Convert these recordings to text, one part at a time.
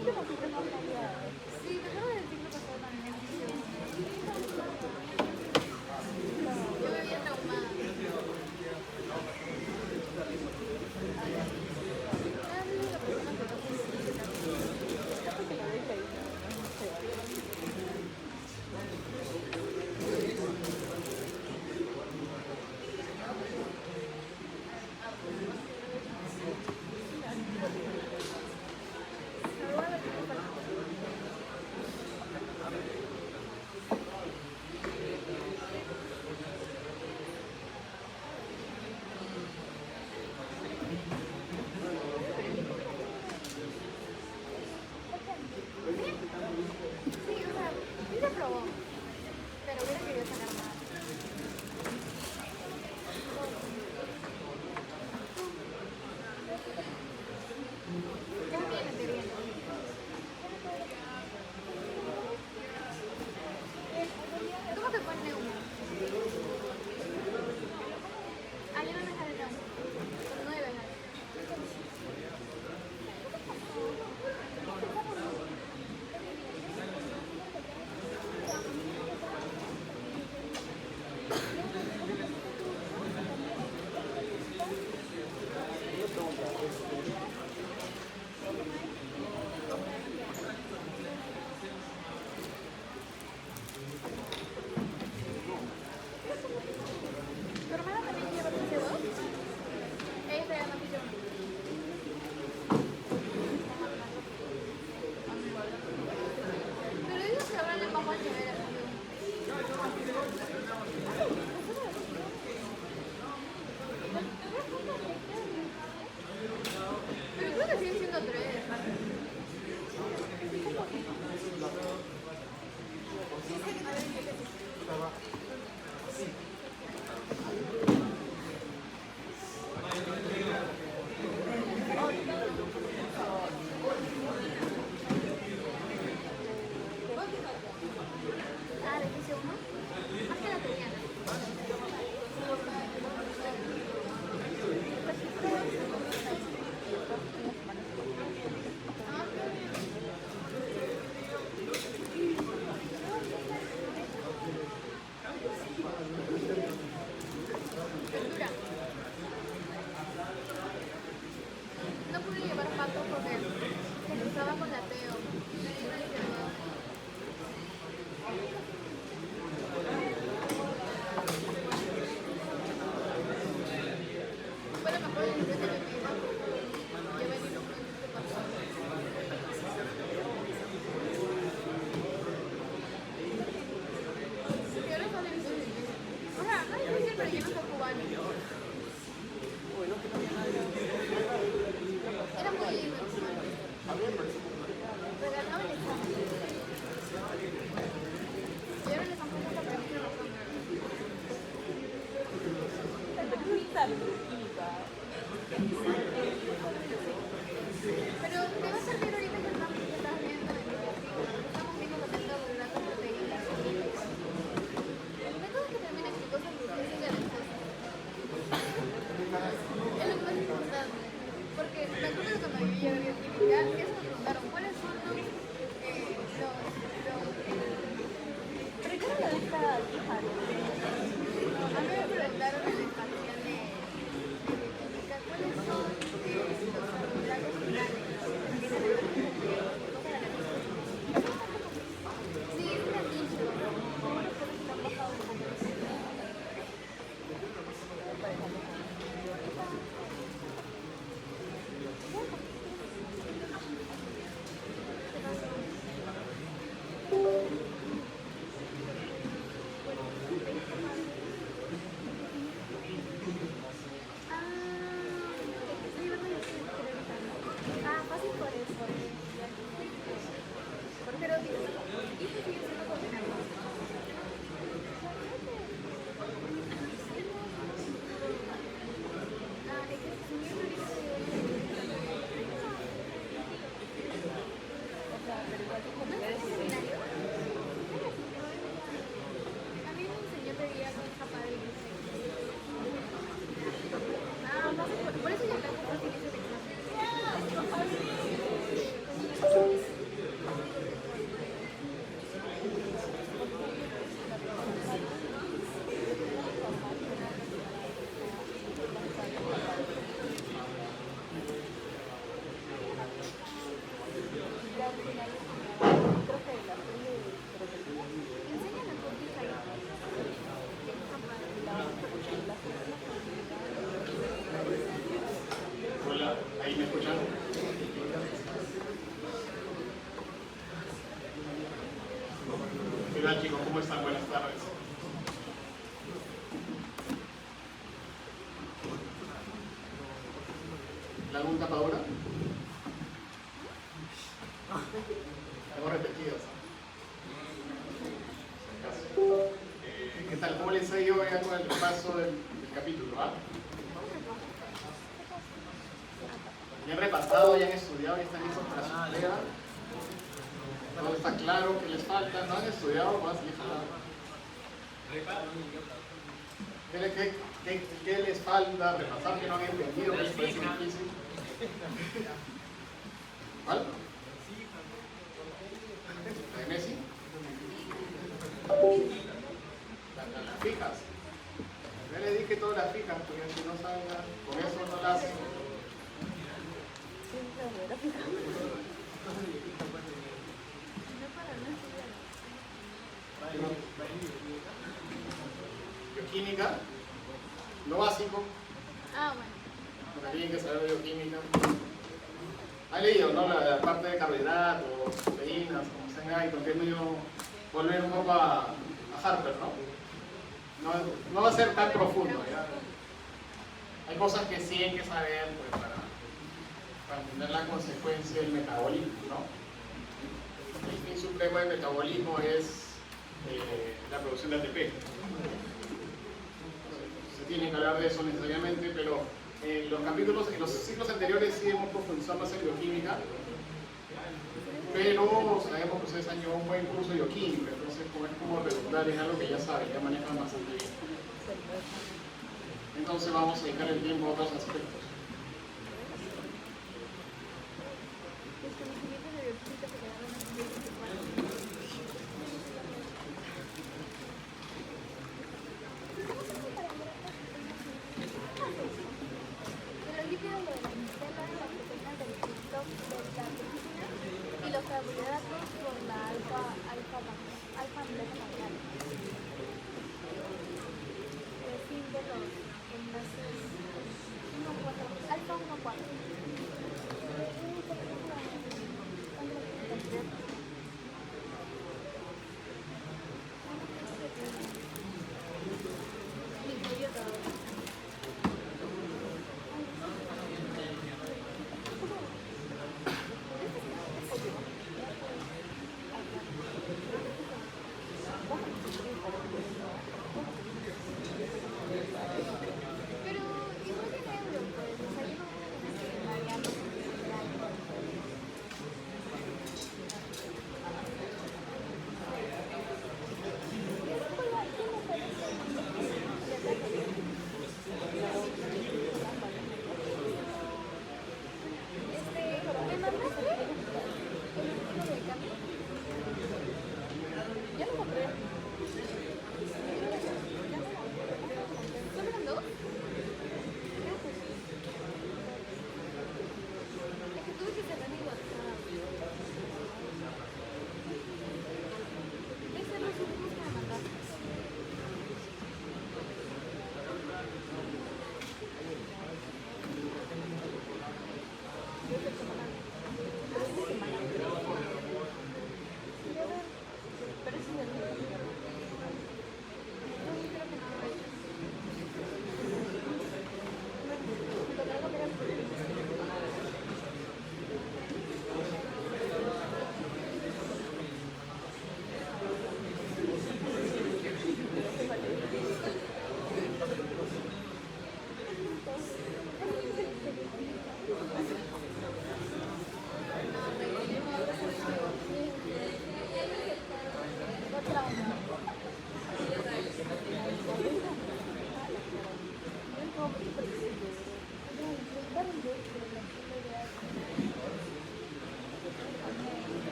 Sí, me acuerdo del ciclo pasado también. Yo me había traumada. Cada vez la persona que no se sigue tal, chicos? ¿Cómo están? Buenas tardes. ¿Algún tapadura? Hemos repetido. ¿Qué tal? ¿Cómo les ha ido ya con el repaso del capítulo? ¿Ah? ¿Ya han repasado, ya han estudiado, ya están listos para su tarea? ¿Todo está claro? ¿Qué les falta? ¿No han estudiado? Más ¿Qué les falta? ¿Repasar que no han entendido? ¿Qué les parece difícil? ¿Cuál? ¿La de Messi? Las fijas. Ya le dije todas las fijas, porque si no saben, con eso no las hacen. Bioquímica, lo básico. Ah, bueno. Porque tienen que saber bioquímica. Ha leído, ¿no? La parte de carbohidratos, proteínas, como se llama, y porque es medio volver un poco a Harper, ¿no? No va a ser tan profundo, ¿ya? Hay cosas que sí hay que saber pues, para entender la consecuencia del metabolismo, ¿no? El fin supremo del metabolismo es la producción de ATP. Se tiene que hablar de eso necesariamente, pero en los ciclos anteriores sí hemos profundizado más en bioquímica, pero sabemos que ustedes han llevado un buen curso de bioquímica, entonces es como redundar en algo que ya saben, ya manejan bastante bien. Entonces vamos a dedicar el tiempo a otros aspectos. Pero líquido lo de la micela, las proteínas del TikTok, de la proteína y los carbohidratos por la alfa amilasa. El fin de los enlaces 1,4, alfa 1,4. Incluyo todo. Pero igual en euros, pues, o sea, yo no voy a tener que pagar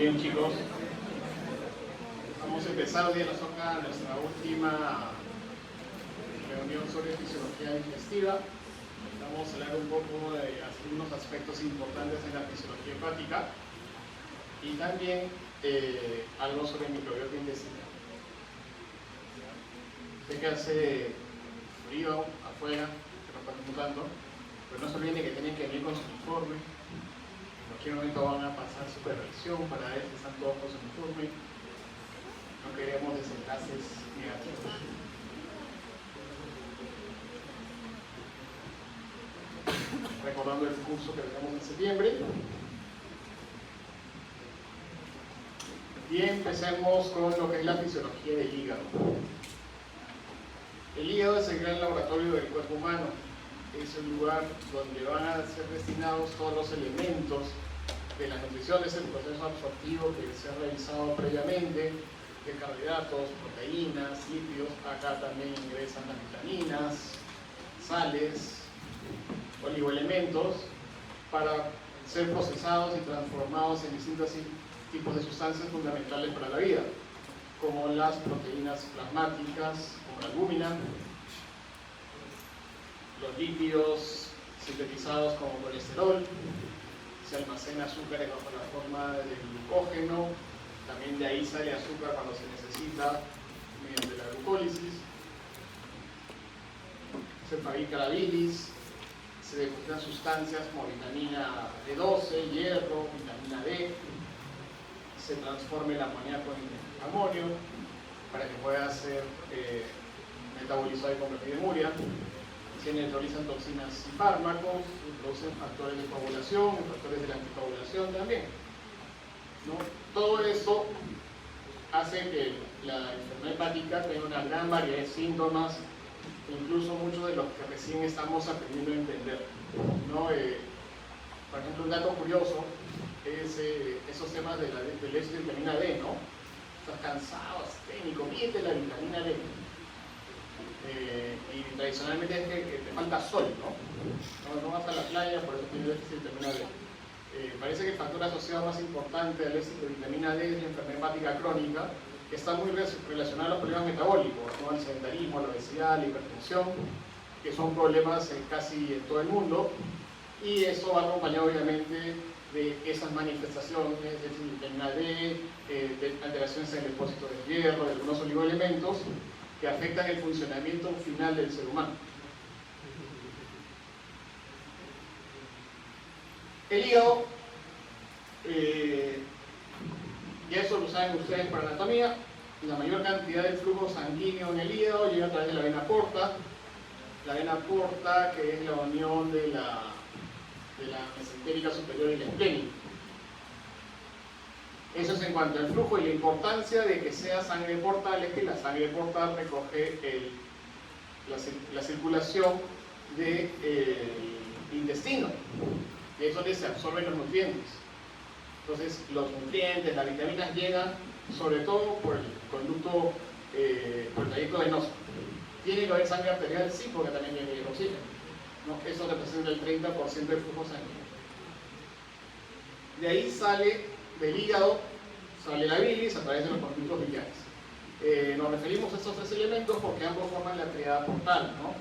Bien, chicos, vamos a empezar hoy en la zona nuestra última reunión sobre fisiología digestiva. Vamos a hablar un poco de algunos aspectos importantes en la fisiología hepática y también algo sobre microbiota intestinal. Sé que hace frío afuera, que no estamos mutando, pero no se olviden que tienen que venir con su uniforme. En cualquier momento van a pasar supervisión para ver si están todos con su uniforme. No queremos desenlaces negativos. Recordando el curso que tenemos en septiembre. Y empecemos con lo que es la fisiología del hígado. El hígado es el gran laboratorio del cuerpo humano. Es el lugar donde van a ser destinados todos los elementos de la nutrición. Es el proceso absortivo que se ha realizado previamente, de carbohidratos, proteínas, lípidos. Acá también ingresan las vitaminas, sales, oligoelementos, para ser procesados y transformados en distintos tipos de sustancias fundamentales para la vida, como las proteínas plasmáticas, como la albúmina, los lípidos sintetizados como colesterol, se almacena azúcar bajo la forma del glucógeno, también de ahí sale azúcar cuando se necesita mediante la glucólisis, se fabrica la bilis, se depositan sustancias como vitamina B12, hierro, vitamina D, se transforma el amoníaco en amonio para que pueda ser metabolizado y convertido en urea. Se neutralizan toxinas y fármacos, se producen factores de coagulación, factores de la anticoagulación también, ¿no? Todo eso hace que la enfermedad hepática tenga una gran variedad de síntomas, incluso muchos de los que recién estamos aprendiendo a entender, ¿no? Por ejemplo, un dato curioso es esos temas del éxito de vitamina D, ¿no? Estás cansado, asténico, pídete la vitamina D. Y tradicionalmente es que te falta sol, ¿no? No vas a la playa, por eso tienes déficit de vitamina D. Parece que el factor asociado más importante al éxito de vitamina D es la enfermedad hepática crónica, que está muy relacionada a los problemas metabólicos, ¿no? El sedentarismo, la obesidad, la hipertensión, que son problemas casi en todo el mundo, y eso va acompañado obviamente de esas manifestaciones de vitamina D, de alteraciones en el depósito de hierro, de algunos oligoelementos que afectan el funcionamiento final del ser humano. El hígado, ya eso lo saben ustedes por anatomía, la mayor cantidad de flujo sanguíneo en el hígado llega a través de la vena porta, que es la unión de la mesentérica superior y la esplénica. Eso es en cuanto al flujo, y la importancia de que sea sangre portal es que la sangre portal recoge la circulación del intestino, que es donde se absorben los nutrientes. Entonces los nutrientes, las vitaminas llegan sobre todo por el conducto, por el trayecto venoso. ¿Tiene que haber sangre arterial? Sí, porque también tiene que haber oxígeno, ¿no? Eso representa el 30% del flujo sanguíneo. De ahí sale del hígado, sale la bilis a través de los conductos biliares. Nos referimos a estos tres elementos porque ambos forman la triada portal, ¿no?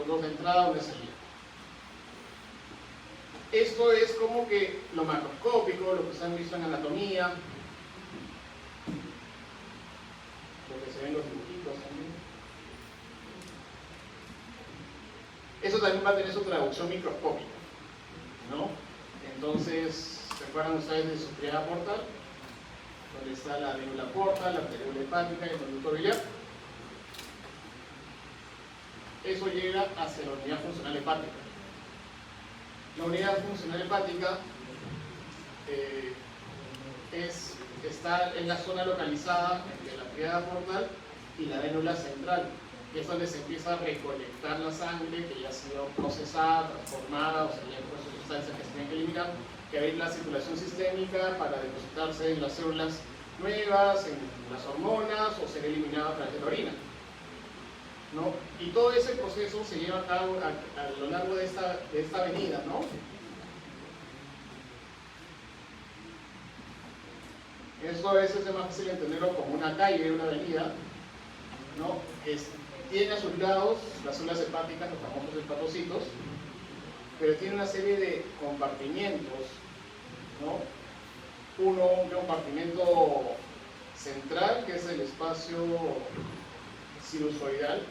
Dos de entrada, una de salida. Esto es como que lo macroscópico, lo que se han visto en anatomía, lo que se ven en los dibujitos también. Eso también va a tener su traducción microscópica, ¿no? Entonces, ¿se acuerdan ustedes de su triada portal? Donde está la vínula portal, la arteriola hepática y el conducto biliar. Eso llega hacia la unidad funcional hepática. La unidad funcional hepática está en la zona localizada entre la triada portal y la vínula central, que es donde se empieza a recolectar la sangre que ya ha sido procesada, transformada, o sea, ya hay sustancias que se tienen que eliminar, que hay la circulación sistémica para depositarse en las células nuevas, en las hormonas, o ser eliminada a través de la orina, ¿no? Y todo ese proceso se lleva a cabo a lo largo de esta avenida, ¿no? Esto a veces es más fácil entenderlo como una calle, una avenida, ¿no? Tiene a sus lados las células hepáticas, los famosos hepatocitos, pero tiene una serie de compartimientos, ¿no? Un compartimento central, que es el espacio sinusoidal,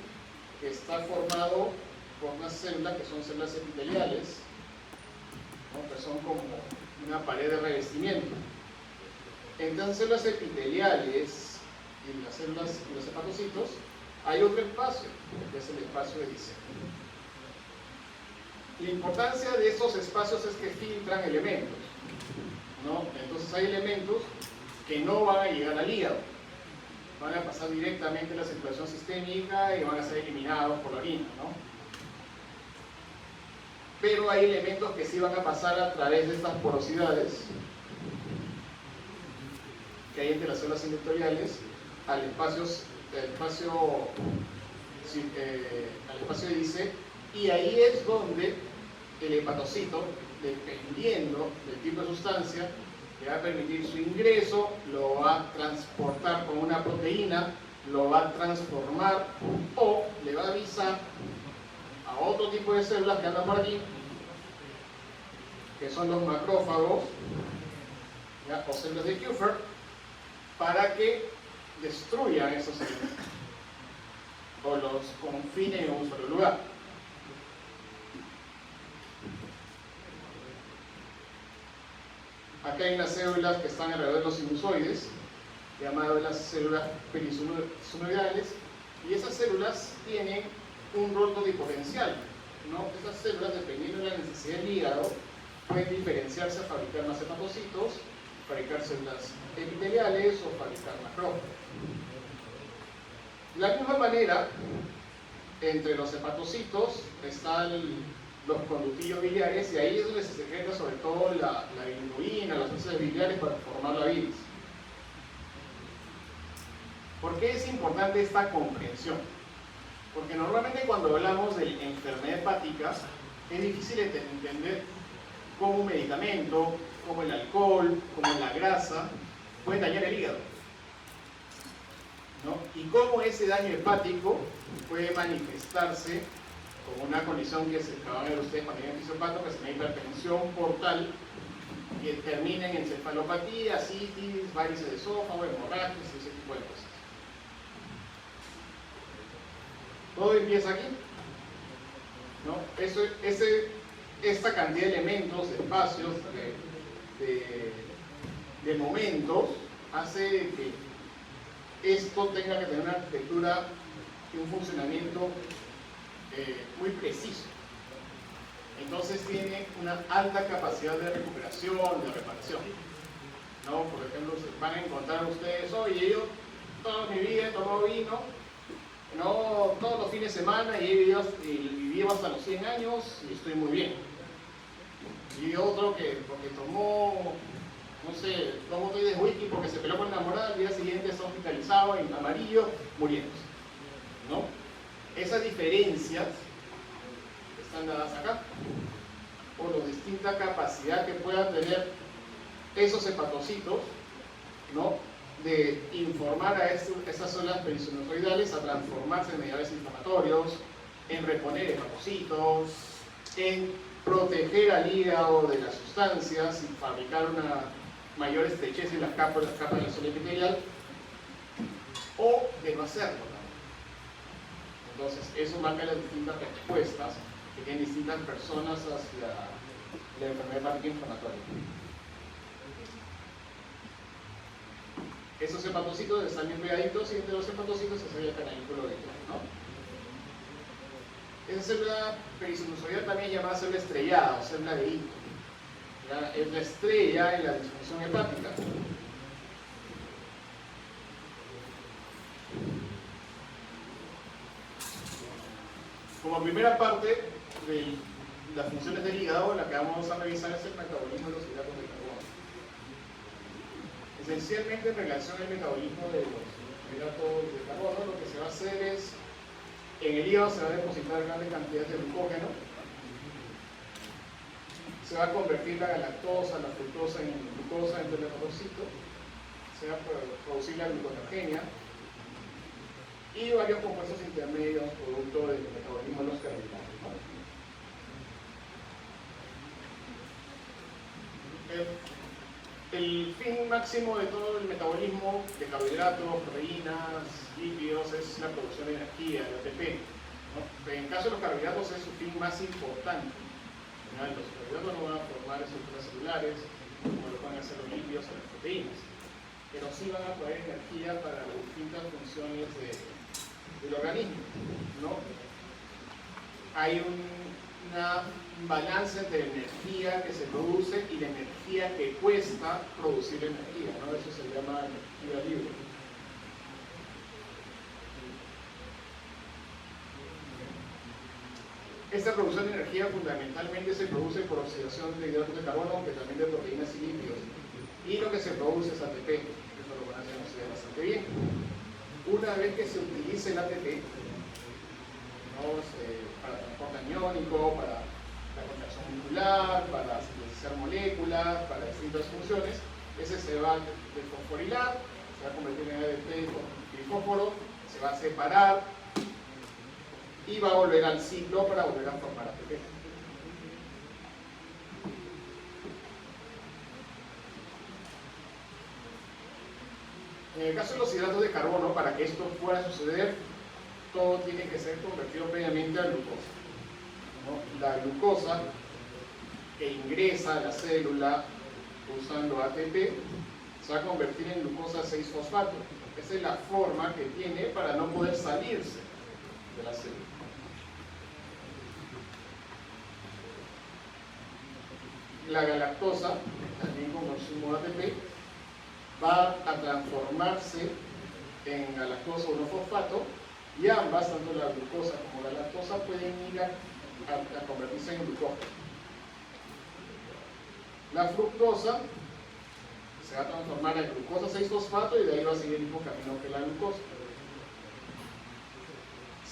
que está formado por unas células que son células epiteliales, ¿no? Que son como una pared de revestimiento. Entre las células epiteliales y las células y los hepatocitos hay otro espacio, que es el espacio de diseño. La importancia de estos espacios es que filtran elementos, ¿no? Entonces hay elementos que no van a llegar al hígado, van a pasar directamente a la circulación sistémica y van a ser eliminados por la orina, ¿no? Pero hay elementos que sí van a pasar a través de estas porosidades que hay entre las células endoteliales al espacio de dice, y ahí es donde el hepatocito, dependiendo del tipo de sustancia, le va a permitir su ingreso, lo va a transportar con una proteína, lo va a transformar o le va a avisar a otro tipo de células que andan por aquí, que son los macrófagos, ¿ya? O células de Kupffer, para que destruyan esos elementos o los confinen en un solo lugar. Acá hay unas células que están alrededor de los sinusoides, llamadas las células perisinusoidales, y esas células tienen un rol pluripotencial, ¿no? Esas células, dependiendo de la necesidad del hígado, pueden diferenciarse a fabricar más hepatocitos, fabricar células epiteliales o fabricar macrófagos. De la misma manera, entre los hepatocitos están los conductillos biliares, y ahí es donde se secreta sobre todo la bilirrubina, las heces biliares para formar la bilis. ¿Por qué es importante esta comprensión? Porque normalmente cuando hablamos de enfermedad hepática es difícil entender cómo un medicamento, como el alcohol, como la grasa, pueden dañar el hígado, ¿no? Y cómo ese daño hepático puede manifestarse como una condición que se acaban de ver ustedes cuando tienen fisiopatía, que se llama hipertensión portal, que termina en encefalopatía, citis, varices de esófago, hemorragias y ese tipo de cosas. Todo empieza aquí, ¿no? Esta cantidad de elementos, de espacios, de momentos, hace que esto tenga que tener una arquitectura y un funcionamiento muy preciso. Entonces tiene una alta capacidad de recuperación, de reparación, ¿no? Por ejemplo, van a encontrar ustedes, oye, yo toda mi vida he tomado vino, no, todos los fines de semana, y viví hasta los 100 años y estoy muy bien. Y otro que porque tomó, no sé, tomó de whisky porque se peleó con la enamorada, al día siguiente está hospitalizado en amarillo, muriéndose, ¿no? Esas diferencias están dadas acá por la distinta capacidad que puedan tener esos hepatocitos, ¿no? De informar a estas células perisinusoidales a transformarse en mediadores inflamatorios, en reponer hepatocitos, en proteger al hígado de las sustancias y fabricar una mayor estrechez en las capas de la célula epitelial, o de no hacerlo. Entonces, eso marca las distintas respuestas que tienen distintas personas hacia la enfermedad hepática inflamatoria. Esos hepatocitos están bien pegaditos, y entre los hepatocitos se halla el canalículo de Hito, ¿no? Esa célula perisinusoidal también llamada célula estrellada o célula de Hito. Es la estrella en la disfunción hepática. Como primera parte de las funciones del hígado, la que vamos a revisar es el metabolismo de los hidratos de carbono. Esencialmente, en relación al metabolismo de los hidratos de carbono, lo que se va a hacer es, en el hígado se va a depositar grandes cantidades de glucógeno, se va a convertir la galactosa, la fructosa en glucosa entre el hepatocito, se va a producir la gluconeogenia y varios compuestos intermedios producto del metabolismo de los carbohidratos, ¿no? El fin máximo de todo el metabolismo de carbohidratos, proteínas, lípidos es la producción de energía, el ATP, ¿no? En el caso de los carbohidratos es su fin más importante. Los carbohidratos no van a formar estructuras celulares como lo van a hacer los lípidos o las proteínas, pero sí van a proveer energía para las distintas funciones del organismo, ¿no? Hay un balance entre la energía que se produce y la energía que cuesta producir energía, ¿no? Eso se llama energía libre. Esta producción de energía fundamentalmente se produce por oxidación de hidratos de carbono, aunque también de proteínas y lípidos. Y lo que se produce es ATP, eso lo van a hacer ustedes bastante bien. Una vez que se utilice el ATP, ¿no? Para transporte aniónico, para la contracción muscular, para sintetizar moléculas, para distintas funciones, ese se va a desfosforilar, se va a convertir en ADP y fósforo, se va a separar y va a volver al ciclo para volver a formar ATP. En el caso de los hidratos de carbono, para que esto pueda suceder, todo tiene que ser convertido previamente a glucosa, ¿no? La glucosa que ingresa a la célula usando ATP se va a convertir en glucosa 6-fosfato. Esa es la forma que tiene para no poder salirse de la célula. La galactosa, también con consumo de ATP, va a transformarse en galactosa 1-fosfato y ambas, tanto la glucosa como la lactosa, pueden ir a convertirse en glucógeno. La fructosa se va a transformar en glucosa 6-fosfato y de ahí va a seguir el mismo camino que la glucosa.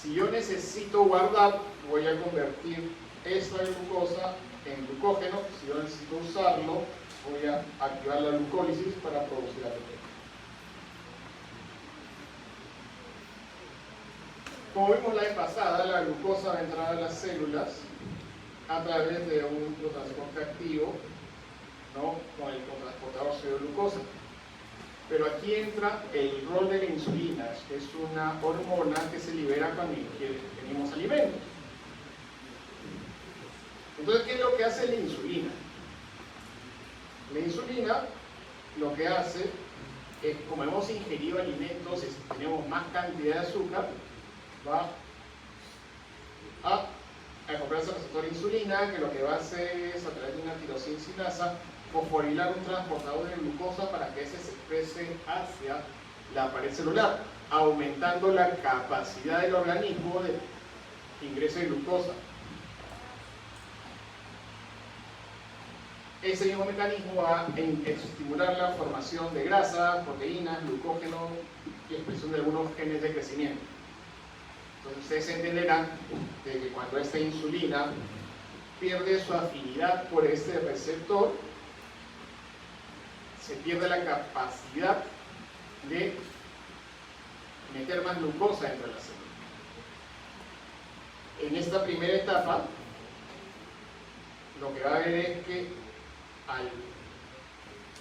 Si yo necesito guardar, voy a convertir esta glucosa en glucógeno. Si yo necesito usarlo, voy a activar la glucólisis para producir ATP. Como vimos la vez pasada, la glucosa va a entrar a las células a través de un transporte activo, ¿no? Con el cotransportador glucosa. Pero aquí entra el rol de la insulina, que es una hormona que se libera cuando ingerimos alimentos. Entonces, ¿qué es lo que hace la insulina? La insulina lo que hace es, como hemos ingerido alimentos y tenemos más cantidad de azúcar, va a acoplarse al receptor de insulina, que lo que va a hacer es, a través de una tirosincinasa, fosforilar un transportador de glucosa para que ese se exprese hacia la pared celular, aumentando la capacidad del organismo de ingreso de glucosa. Ese mismo mecanismo va a estimular la formación de grasa, proteínas, glucógeno y expresión de algunos genes de crecimiento. Entonces ustedes entenderán de que cuando esta insulina pierde su afinidad por este receptor, se pierde la capacidad de meter más glucosa dentro de la célula. En esta primera etapa, lo que va a haber es que al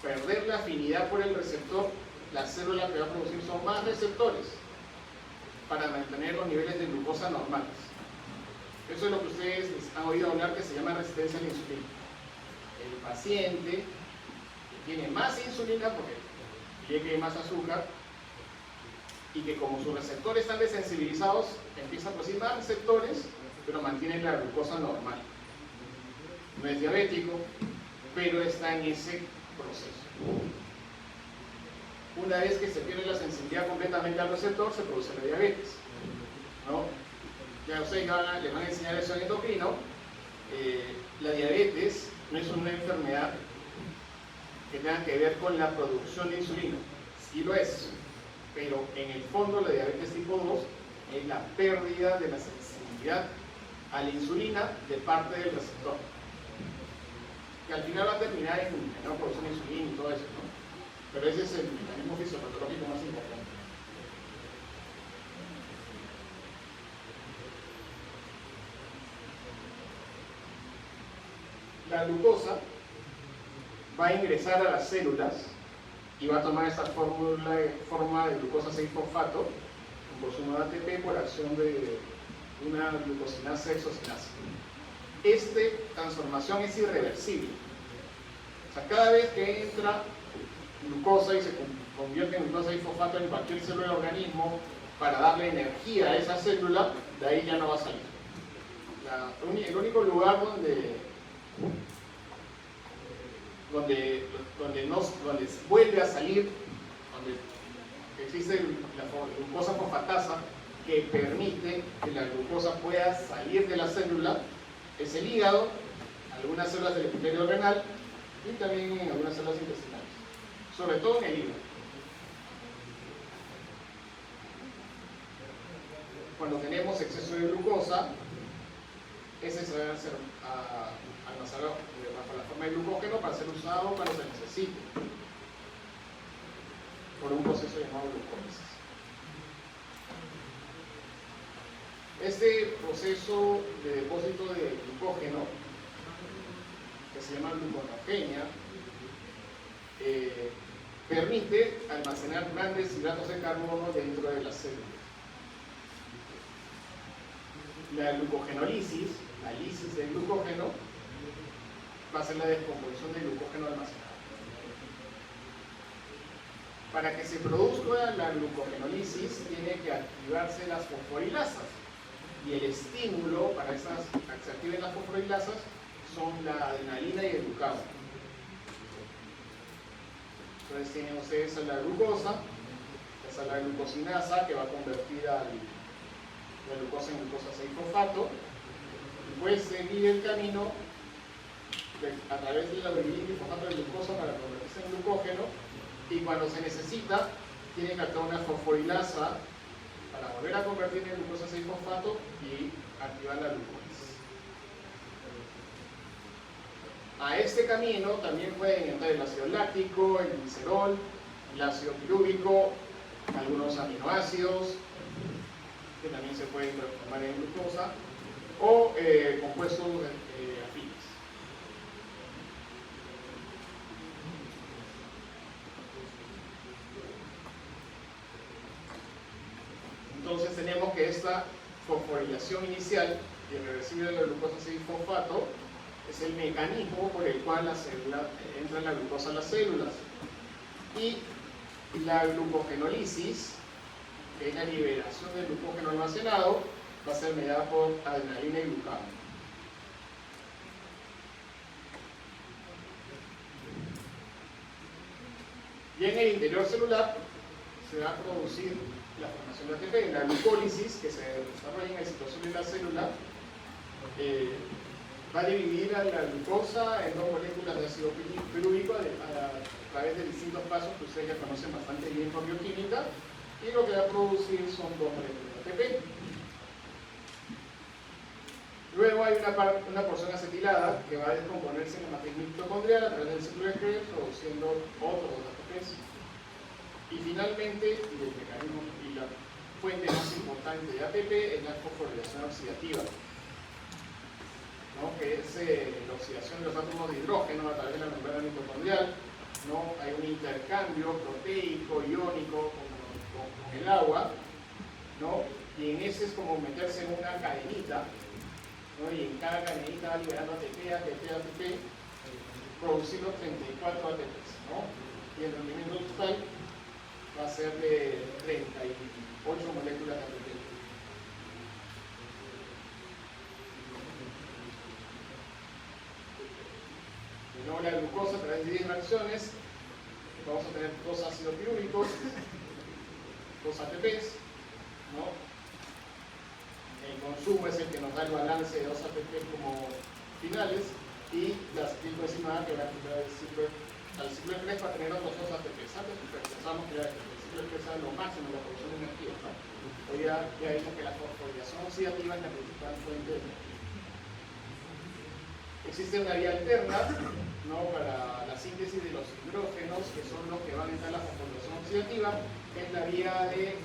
perder la afinidad por el receptor, la célula que va a producir son más receptores para mantener los niveles de glucosa normales. Eso es lo que ustedes han oído hablar, que se llama resistencia a la insulina. El paciente que tiene más insulina porque le que hay más azúcar y que como sus receptores están desensibilizados, empieza a producir más receptores, pero mantiene la glucosa normal. No es diabético, pero está en ese proceso. Una vez que se pierde la sensibilidad completamente al receptor, se produce la diabetes, ¿no? Ya ustedes les van a enseñar eso en endocrino. La diabetes no es una enfermedad que tenga que ver con la producción de insulina. Sí lo es, pero en el fondo la diabetes tipo 2 es la pérdida de la sensibilidad a la insulina de parte del receptor, que al final va a terminar en menor producción de insulina y todo eso, ¿no? Pero ese es el mecanismo fisiopatológico más importante. La glucosa va a ingresar a las células y va a tomar esta forma de glucosa 6-fosfato con consumo de ATP por acción de una glucosinasa exocinasa. Esta transformación es irreversible. O sea, cada vez que entra glucosa y se convierte en glucosa 6-fosfato en cualquier célula del organismo para darle energía a esa célula, de ahí ya no va a salir. El único lugar donde vuelve a salir, donde existe la glucosa fosfatasa que permite que la glucosa pueda salir de la célula, es el hígado, algunas células del epitelio renal y también en algunas células intestinales, sobre todo en el hígado. Cuando tenemos exceso de glucosa, ese se va a hacer almacenado bajo la forma de glucógeno para ser usado cuando se necesite por un proceso llamado glucólisis. Este proceso de depósito de glucógeno, que se llama gluconeogenia, permite almacenar grandes hidratos de carbono dentro de las células. La glucogenólisis, la lisis del glucógeno, va a ser la descomposición del glucógeno almacenado. Para que se produzca la glucogenólisis tiene que activarse las fosforilasas, y el estímulo para que se activen las fosforilasas son la adrenalina y el glucagón. Entonces tienen ustedes la glucosa, esa es la glucosinasa que va a convertir la glucosa en glucosa 6-fosfato, y puede seguir el camino a través de la fosfato de glucosa para convertirse en glucógeno, y cuando se necesita tiene que actuar una fosforilasa para volver a convertir en glucosa 6-fosfato y activar la glucólisis. A este camino también pueden entrar el ácido láctico, el glicerol, el ácido pirúvico, algunos aminoácidos que también se pueden transformar en glucosa, o compuestos afines. Entonces tenemos que esta fosforilación inicial irreversible de la glucosa 6-fosfato es el mecanismo por el cual entra la glucosa a las células. Y la glucogenólisis, que es la liberación del glucógeno almacenado, va a ser mediada por adrenalina y glucagón. Y en el interior celular se va a producir la formación de ATP, la glucólisis que se desarrolla en el citosol de la célula, va a dividir a la glucosa en dos moléculas de ácido pirúvico a través de distintos pasos que ustedes ya conocen bastante bien por bioquímica, y lo que va a producir son dos moléculas de ATP. Luego hay una porción acetilada que va a descomponerse en la matriz mitocondrial a través del ciclo de Krebs, produciendo otros ATPs. Y finalmente, el mecanismo y la fuente más importante de ATP es la fosforilación oxidativa, ¿no? Que es la oxidación de los átomos de hidrógeno a través de la membrana mitocondrial, ¿no? Hay un intercambio proteico, iónico con el agua, ¿no? Y en ese es como meterse en una cadenita, ¿no? Y en cada cadenita va liberando ATP, ATP, ATP, produciendo 34 ATPs, ¿no? Y el rendimiento total va a ser de 38 moléculas de ATP. De nuevo, la glucosa a través de 10 reacciones, vamos a tener dos ácidos pirúvicos, dos ATPs, ¿no? El consumo es el que nos da el balance de dos ATPs como finales, y la acetilcoenzima A que va a quitar el ciclo al ciclo de Krebs para tener otros dos ATPs. Antes pensábamos que el ciclo de Krebs era lo máximo de la producción de energía, ¿no? Hoy ya vimos que la fosforilación oxidativa es la principal fuente de energía. Existe una vía alterna, ¿no?, para la síntesis de los hidrógenos, que son los que van a entrar en la fosforilación oxidativa, que es la vía de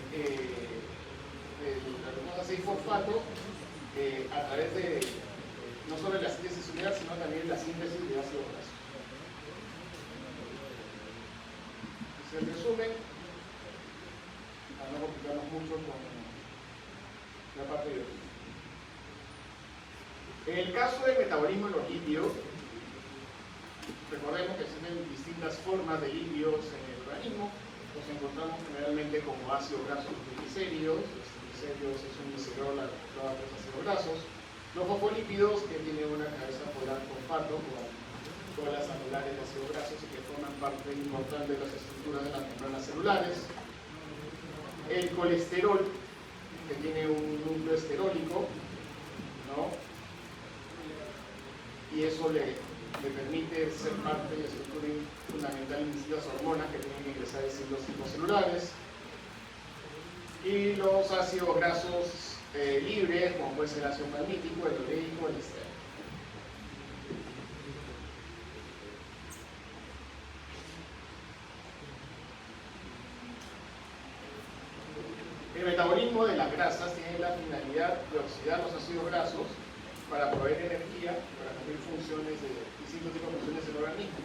la glucosa 6-fosfato, a través de no solo la síntesis celular, sino también la síntesis de ácido graso. Ese es el resumen, para no complicarnos mucho con la parte biológica. En el caso del metabolismo de los lípidos, recordemos que existen distintas formas de lípidos en el organismo. Los encontramos generalmente como ácidos grasos triglicéridos. Los triglicéridos es un glicerol asociado a los ácidos grasos. Los fosfolípidos, que tienen una cabeza polar fosfato con colas anulares de ácidos grasos y que forman parte importante de las estructuras de las membranas celulares. El colesterol, que tiene un núcleo esterólico, ¿no?, y eso le permite ser parte de la estructura fundamental de distintas hormonas que tienen que ingresar en los ciclos celulares. Y los ácidos grasos libres, como puede ser el ácido palmítico, el oleico, el ester. El metabolismo de las grasas tiene la finalidad de oxidar los ácidos grasos para proveer energía, para cumplir funciones de distintos tipos de funciones del organismo.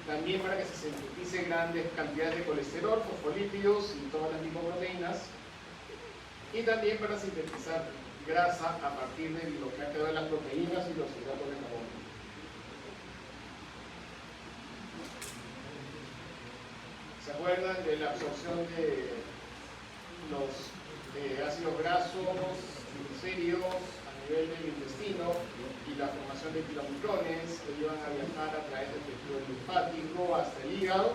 También para que se sintetice grandes cantidades de colesterol, fosfolípidos y todas las lipoproteínas. Y también para sintetizar grasa a partir de lo que ha quedado de las proteínas y los hidratos de carbono. ¿Se acuerdan de la absorción de los ácidos grasos, triglicéridos, nivel del intestino y la formación de kilomicrones que llevan a viajar a través del tejido linfático hasta el hígado?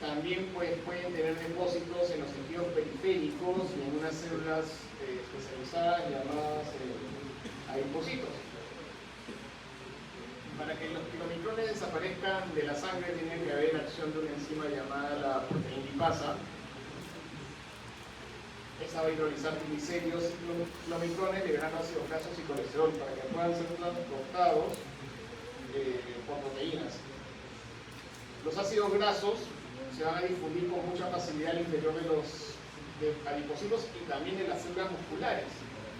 También pueden tener depósitos en los tejidos periféricos y en unas células especializadas llamadas adipocitos. Para que los kilomicrones desaparezcan de la sangre tiene que haber acción de una enzima llamada la proteína lipasa. Esa va a hidrolizar triglicéridos y kilomicrones liberando ácidos grasos y colesterol para que puedan ser transportados por proteínas. Los ácidos grasos se van a difundir con mucha facilidad al interior de los adipocitos y también de las células musculares,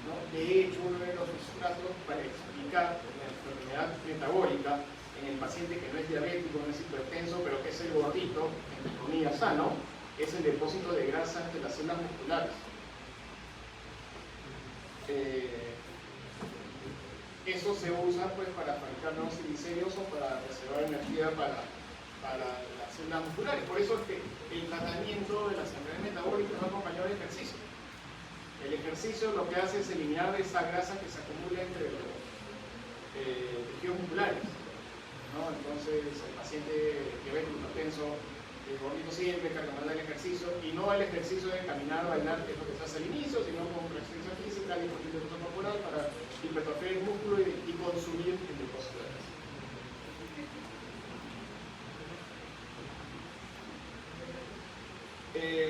¿no? De hecho, uno de los sustratos para explicar la enfermedad metabólica en el paciente que no es diabético, no es hipertenso, pero que es el gordito, entre comillas sano, es el depósito de grasa entre las células musculares. Eso se usa pues para fabricar nuevos triglicéridos o para reservar energía para las células musculares. Por eso es que el tratamiento de las enfermedades metabólicas va acompañado de ejercicio. El ejercicio lo que hace es eliminar esa grasa que se acumula entre los tejidos musculares, ¿no? Entonces el paciente diabético, hipertenso, el gordito siempre carga mal el ejercicio, y no el ejercicio de caminar, bailar, que es lo que se hace al inicio, sino con resistencia física y ejercicio de fuerza corporal para hipertrofiar el músculo y consumir el depósito de grasa.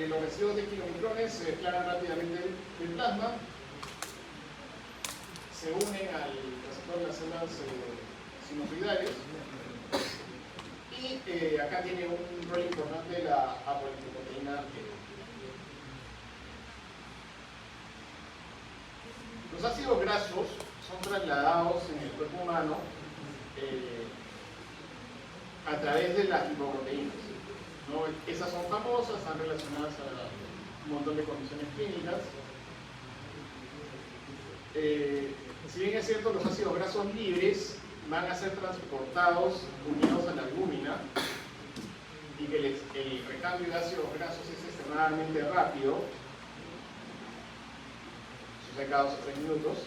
Los residuos de kilomicrones se declaran rápidamente del plasma, se unen al receptor de las células sinusoidales. Y acá tiene un rol importante la apolipoproteína E. Los ácidos grasos son trasladados en el cuerpo humano a través de las lipoproteínas, ¿no? Esas son famosas, están relacionadas a un montón de condiciones clínicas. Si bien es cierto, los ácidos grasos libres van a ser transportados unidos a la albúmina y que el recambio de ácidos grasos es extremadamente rápido, sucede cada 2 o 3 minutos.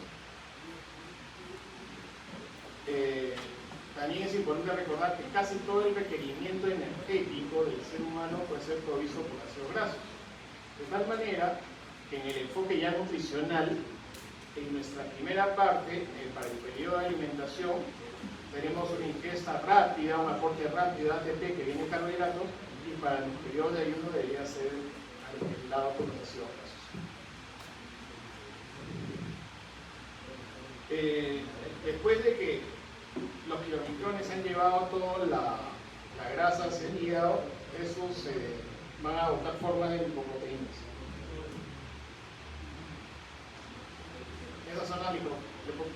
También es importante recordar que casi todo el requerimiento energético del ser humano puede ser provisto por ácidos grasos, de tal manera que en el enfoque ya nutricional, en nuestra primera parte, para el periodo de alimentación, tenemos una ingesta rápida, un aporte rápido de ATP que viene en carbohidratos, y para el periodo de ayuno debería ser alimentado por los ácidos grasos. después de que los kilomicrones han llevado toda la grasa hacia el hígado, esos van a adoptar formas de lipoproteínas. Esas son las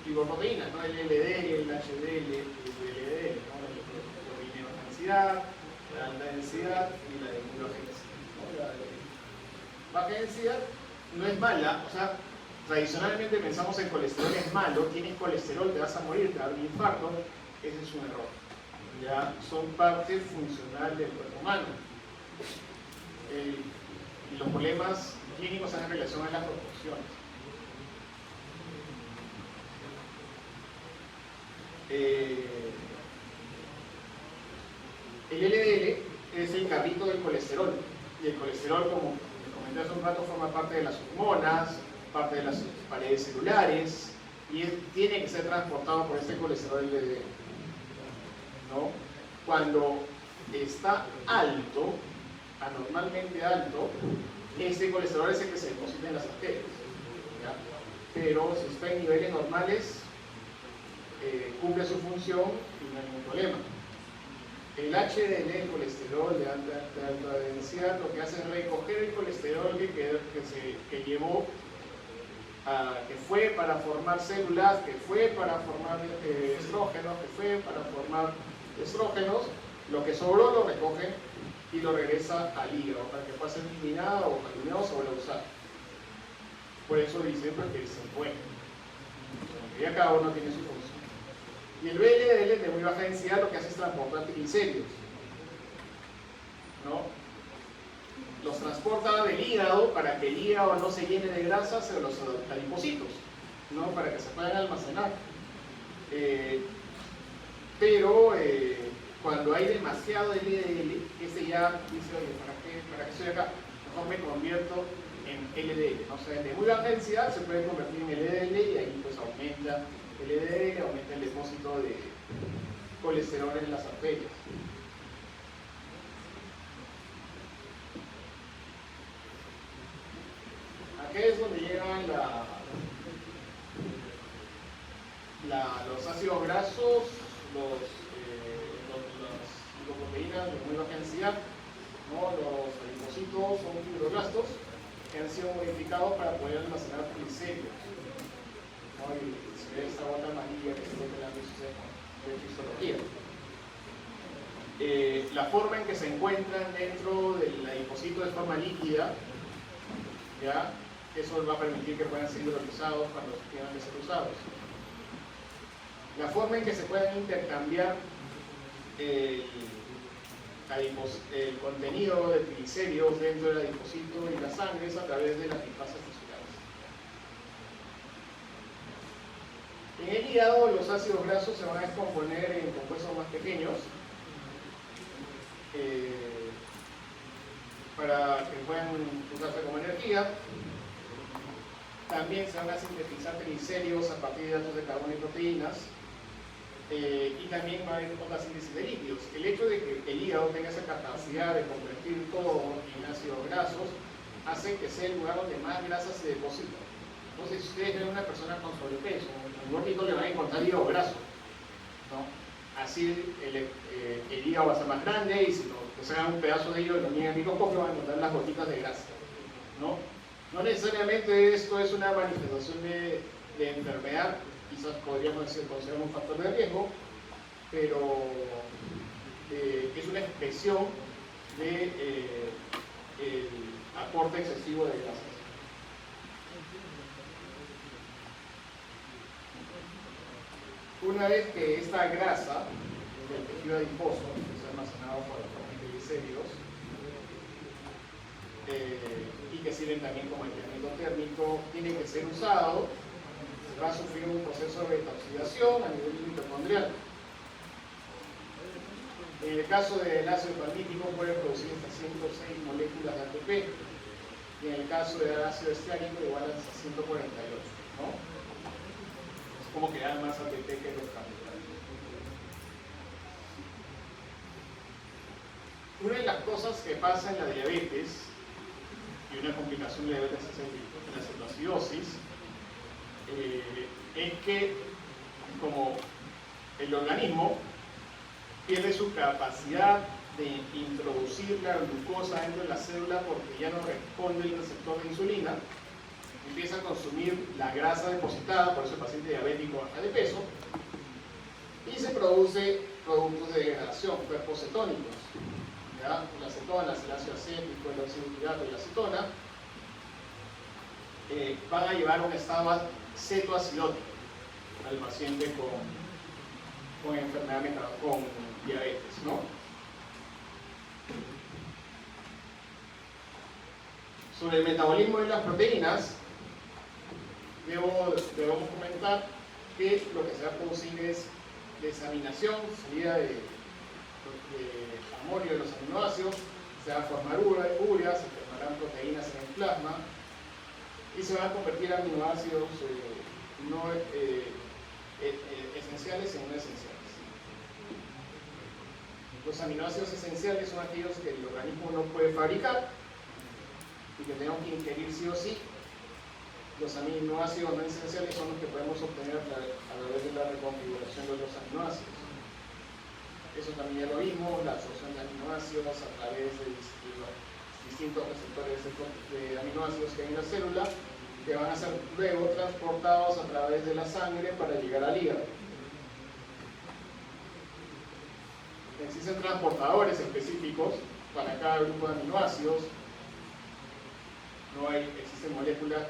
lipoproteínas, ¿no? El LDL, el HDL, el VLDL, ¿no? La lipoproteína de baja densidad, la alta densidad y la de muy baja densidad, ¿no? La de baja densidad no es mala, o sea, tradicionalmente pensamos en colesterol es malo, tienes colesterol, te vas a morir, te va a dar un infarto. Ese es un error. Ya son parte funcional del cuerpo humano. Y los problemas clínicos en relación a las proporciones. El LDL es el carrito del colesterol. Y el colesterol, como les comenté hace un rato, forma parte de las hormonas, parte de las paredes celulares, y tiene que ser transportado por este colesterol LDL, ¿no? Cuando está alto, anormalmente alto, este colesterol es el que se deposita en las arterias, ¿ya? Pero si está en niveles normales, cumple su función y no hay ningún problema. El HDL, el colesterol de alta densidad, lo que hace es recoger el colesterol que llevó, que fue para formar células, que fue para formar estrógenos, que fue para formar estrógenos, lo que sobró lo recoge y lo regresa al hígado para que pueda ser eliminado o eliminado sobre usado. Por eso dice que se fue. Y a cada uno tiene su función. Y el VLDL de muy baja densidad lo que hace es transportar triglicéridos, ¿no? Los transporta del hígado para que el hígado no se llene de grasa hacia los adipocitos, ¿no? Para que se puedan almacenar. Pero cuando hay demasiado LDL, este ya dice, oye, ¿para qué estoy acá? Mejor me convierto en LDL. O sea, de muy baja densidad se puede convertir en LDL y ahí pues aumenta el LDL, aumenta el depósito de colesterol en las arterias. Aquí es donde llegan los ácidos grasos, las lipoproteínas de muy baja densidad, ¿no? Los adipocitos son fibroblastos que han sido modificados para poder almacenar triglicéridos, ¿no? Y se ve esta bota amarilla que estoy pegando de histología. La forma en que se encuentran dentro del adipocito de forma líquida, ¿ya? Eso va a permitir que puedan ser hidrolizados cuando tengan que ser usados. La forma en que se pueden intercambiar el contenido de triglicéridos dentro del adipocito y la sangre es a través de las lipasas tisulares. En el hígado los ácidos grasos se van a descomponer en compuestos más pequeños para que puedan usarse como energía. También se van a sintetizar triglicéridos a partir de hidratos de carbono y proteínas. Y también va a haber otra síntesis de lípidos. El hecho de que el hígado tenga esa capacidad de convertir todo en ácidos grasos hace que sea el lugar donde más grasa se deposita. Entonces, si ustedes ven a una persona con sobrepeso, en un gordito le van a encontrar hígado graso, ¿no? Así el hígado va a ser más grande y si se hagan un pedazo de hígado y lo miran en el microscopio van a encontrar las gotitas de grasa, ¿no? No necesariamente esto es una manifestación de enfermedad, quizás podríamos decir considerar un factor de riesgo, pero es una expresión del aporte excesivo de grasas. Una vez que esta grasa del tejido adiposo es almacenado por los triglicéridos y que sirven también como aislamiento térmico, tiene que ser usado, va a sufrir un proceso de beta-oxidación a nivel mitocondrial. En el caso del ácido palmítico puede producir hasta 106 moléculas de ATP y en el caso del ácido estiárico igual a 148, ¿no? Es como que dan más ATP que los carbohidratos. Una de las cosas que pasa en la diabetes y una complicación de la diabetes es la cetoacidosis, es que como el organismo pierde su capacidad de introducir la glucosa dentro de la célula porque ya no responde el receptor de insulina, empieza a consumir la grasa depositada, por eso el paciente diabético baja de peso, y se produce productos de degradación, cuerpos cetónicos. ¿Ya? La acetona, el ácido acético, el óxido uriato y la acetona van a llevar a un estado cetoacidótico al paciente con enfermedad con diabetes, ¿no? Sobre el metabolismo de las proteínas, debemos comentar que lo que se va a producir es desaminación, salida de amonio de los aminoácidos, se va a formar urea, se formarán proteínas en el plasma y se van a convertir aminoácidos no esenciales en no esenciales. Los aminoácidos esenciales son aquellos que el organismo no puede fabricar y que tenemos que ingerir sí o sí. Los aminoácidos no esenciales son los que podemos obtener a través de la reconfiguración de los aminoácidos. Eso también ya lo vimos, la absorción de aminoácidos a través de los distintos receptores de aminoácidos que hay en la célula, que van a ser luego transportados a través de la sangre para llegar al hígado. Existen transportadores específicos para cada grupo de aminoácidos. Existen moléculas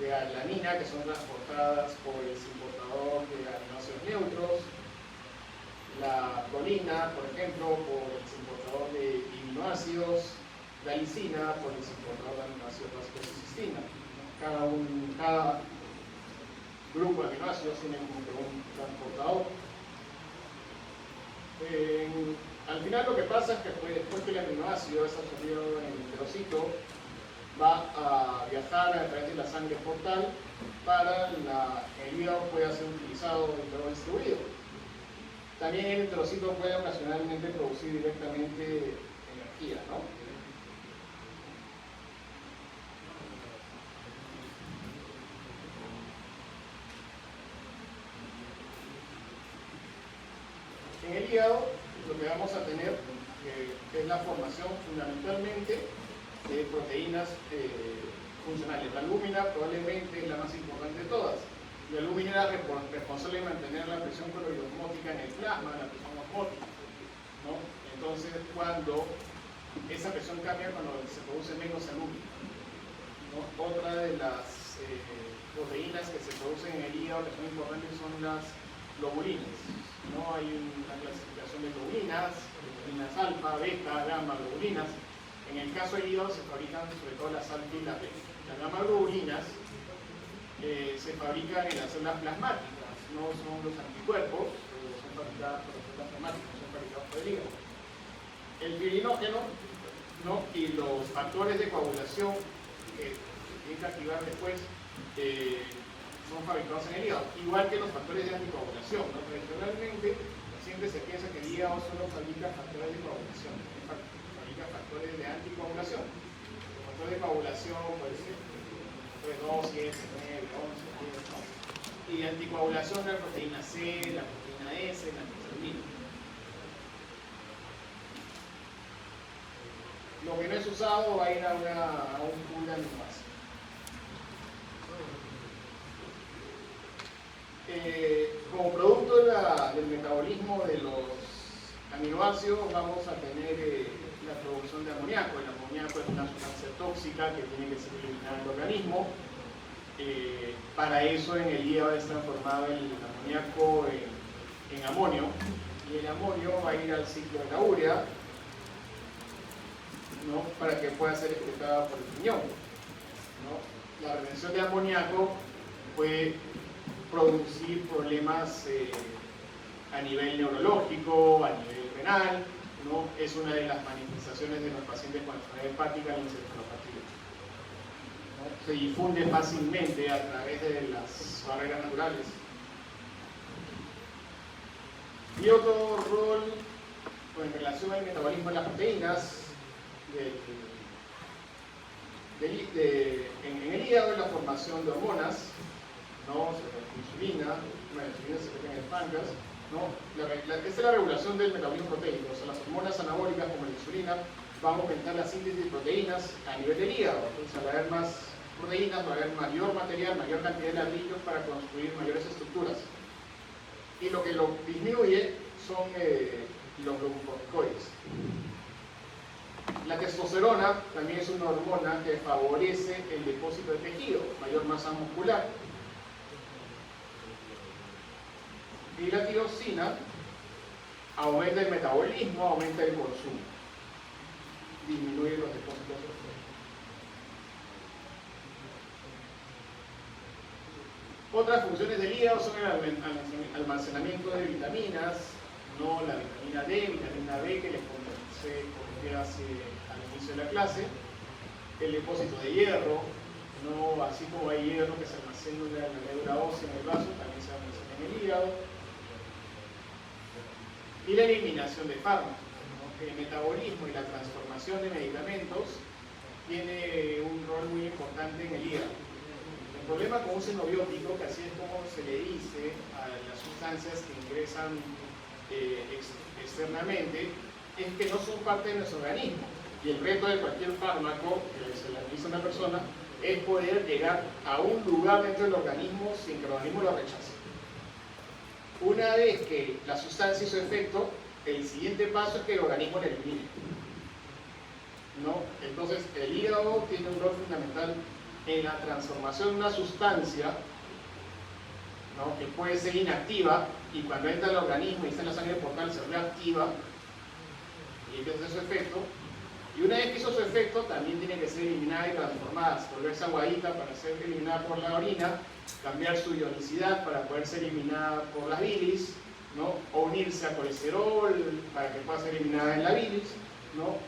de alanina que son transportadas por el transportador de aminoácidos neutros, la colina, por ejemplo, por el transportador de aminoácidos, la lisina por el transportador de aminoácidos básicos y cistina. Cada grupo de aminoácidos tiene un transportador. Al final lo que pasa es que después que el aminoácido es absorbido en el enterocito, va a viajar a través de la sangre portal para el hígado pueda ser utilizado y luego distribuido. También el enterocito puede ocasionalmente producir directamente energía, ¿no? En el hígado lo que vamos a tener es la formación fundamentalmente de proteínas funcionales. La albúmina probablemente es la más importante de todas. La albúmina es responsable de mantener la presión clorhidrosmótica en el plasma, la presión osmótica, ¿no? Entonces, cuando esa presión cambia, cuando se produce menos albúmina, ¿no? Otra de las proteínas que se producen en el hígado que son importantes son las globulinas, ¿no? Hay una clasificación de globulinas alfa, beta, gamma, globulinas. En el caso del hígado se fabrican sobre todo las alfa y las beta. Las gamma globulinas se fabrican en las células plasmáticas, no son los anticuerpos, son fabricadas por las células plasmáticas, son fabricados por el hígado. El fibrinogen, ¿no? Y los factores de coagulación que tienen que activar después son fabricados en el hígado, igual que los factores de anticoagulación, ¿no? Tradicionalmente siempre se piensa que el hígado solo fabrica factores de coagulación, fabrica factores de anticoagulación. El factor de coagulación puede ser 2, 7, 9, 11, 10, 11. Y de anticoagulación la proteína C, la proteína S, la nitrosamina. Lo que no es usado va a ir a un pool de aminoácidos. Como producto del metabolismo de los aminoácidos vamos a tener la producción de amoníaco. El amoníaco es una sustancia tóxica que tiene que ser eliminada del organismo. Para eso en el hígado es transformado el amoníaco en amonio, y el amonio va a ir al ciclo de la urea, ¿no? Para que pueda ser excretada por el riñón, ¿no? La retención de amoníaco puede producir problemas a nivel neurológico, a nivel renal, ¿no? Es una de las manifestaciones de los pacientes con enfermedad hepática y encefalopatía, ¿no? Se difunde fácilmente a través de las barreras naturales. Y otro rol en relación al metabolismo de las proteínas en el hígado es la formación de hormonas, ¿no? Insulina, la insulina se secreta en el páncreas, ¿no? Esta es la regulación del metabolismo proteico. O sea, las hormonas anabólicas como la insulina van a aumentar la síntesis de proteínas a nivel del hígado. Entonces, al haber más proteínas, va a haber mayor material, mayor cantidad de ladrillos para construir mayores estructuras. Y lo que lo disminuye son los glucocorticoides. La testosterona también es una hormona que favorece el depósito de tejido, mayor masa muscular. Y la tirosina aumenta el metabolismo, aumenta el consumo, disminuye los depósitos de tejido. Otras funciones del hígado son el almacenamiento de vitaminas, ¿no? La vitamina D, vitamina B que les comenté al inicio de la clase, el depósito de hierro, ¿no? Así como hay hierro que se almacena en la médula ósea en el vaso, también se almacena en el hígado. Y la eliminación de fármacos, ¿no? El metabolismo y la transformación de medicamentos tiene un rol muy importante en el hígado. El problema con un xenobiótico, que así es como se le dice a las sustancias que ingresan externamente, es que no son parte de nuestro organismo. Y el reto de cualquier fármaco que se le administra a una persona es poder llegar a un lugar dentro del organismo sin que el organismo lo rechace. Una vez que la sustancia hizo efecto, el siguiente paso es que el organismo la elimine, ¿no? Entonces, el hígado tiene un rol fundamental en la transformación de una sustancia, ¿no? Que puede ser inactiva y cuando entra al organismo y está en la sangre portal se reactiva y empieza a hacer su efecto. Y una vez que hizo su efecto, también tiene que ser eliminada y transformada, volverse aguadita para ser eliminada por la orina, cambiar su ionicidad para poder ser eliminada por las bilis, ¿no? O unirse a colesterol para que pueda ser eliminada en la bilis, ¿no?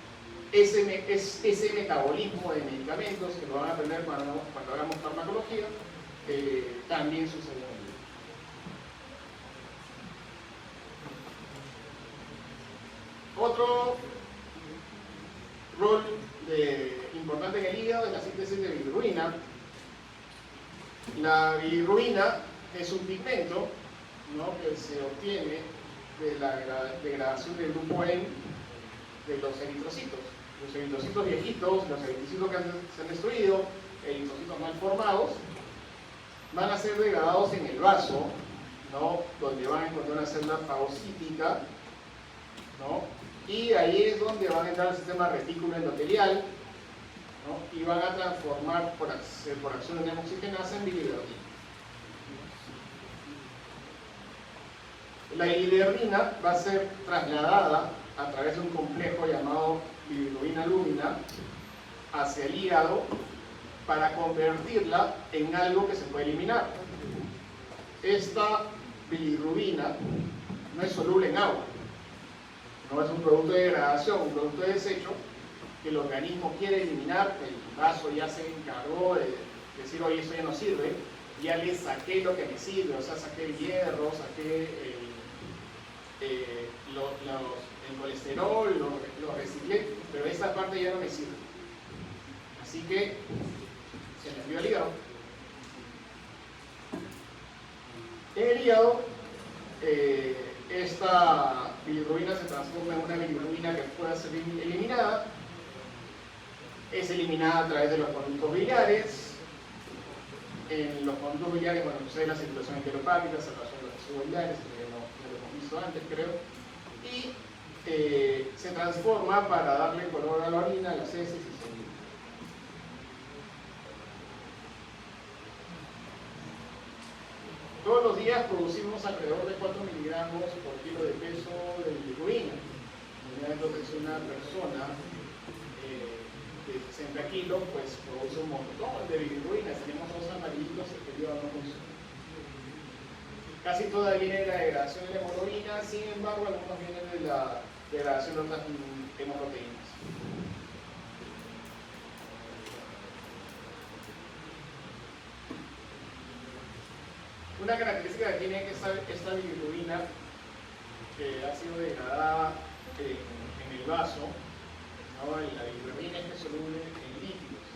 Ese metabolismo de medicamentos, que lo van a aprender cuando hagamos farmacología, también sucede en el hígado. Otro rol importante en el hígado es la síntesis de bilirrubina. La bilirrubina es un pigmento, ¿no? Que se obtiene de la degradación del grupo N de los eritrocitos. Los eritrocitos viejitos, los eritrocitos que se han destruido, eritrocitos mal formados, van a ser degradados en el vaso, ¿no? Donde van a encontrar una célula fagocítica, ¿no? Y ahí es donde van a entrar al sistema retículo endotelial, ¿no? Y van a transformar por acción de oxigenasa en bilirrubina. La bilirrubina va a ser trasladada a través de un complejo llamado bilirrubina lúmina hacia el hígado para convertirla en algo que se puede eliminar. Esta bilirrubina no es soluble en agua, no es un producto de degradación, un producto de desecho que el organismo quiere eliminar. El vaso ya se encargó de decir, oye, eso ya no sirve, ya le saqué lo que me sirve, o sea, saqué el hierro, saqué el colesterol, lo reciclé, pero esta parte ya no me sirve. Así que se le envió al hígado. En el hígado, esta bilirrubina se transforma en una bilirrubina que pueda ser eliminada. Es eliminada a través de los conductos biliares. En los conductos biliares, bueno, sucede la circulación enteropática, separación de los vasos biliares, ya lo hemos visto antes, creo. Y se transforma para darle color a la orina, a las heces y se elimina. Todos los días producimos alrededor de 4 miligramos por kilo de peso de bilirrubina. Entonces una persona de 60 kilos pues produce un montón de bilirrubina. Tenemos dos amarillitos que el hígado no consume. Casi toda viene de la degradación de la hemoglobina, sin embargo algunos vienen de la degradación de otras hemoproteínas. Una característica que tiene esta bilirrubina que ha sido degradada en el vaso, ¿no? La bilirrubina es soluble en líquidos.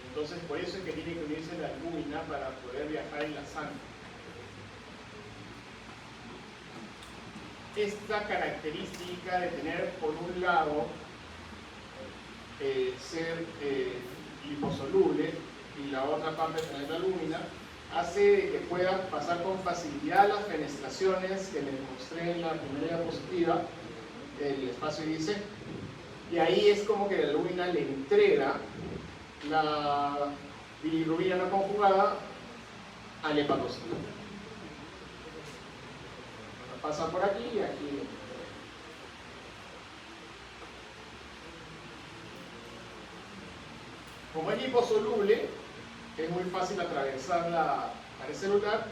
Entonces por eso es que tiene que unirse la albúmina para poder viajar en la sangre. esta característica de tener por un lado ser liposoluble y la otra parte tener la alúmina, hace que pueda pasar con facilidad las fenestraciones que les mostré en la primera diapositiva, el espacio IC, y ahí es como que la alúmina le entrega la bilirrubina no conjugada al hepatocito. Pasa por aquí y aquí. Como es liposoluble, es muy fácil atravesar la pared celular,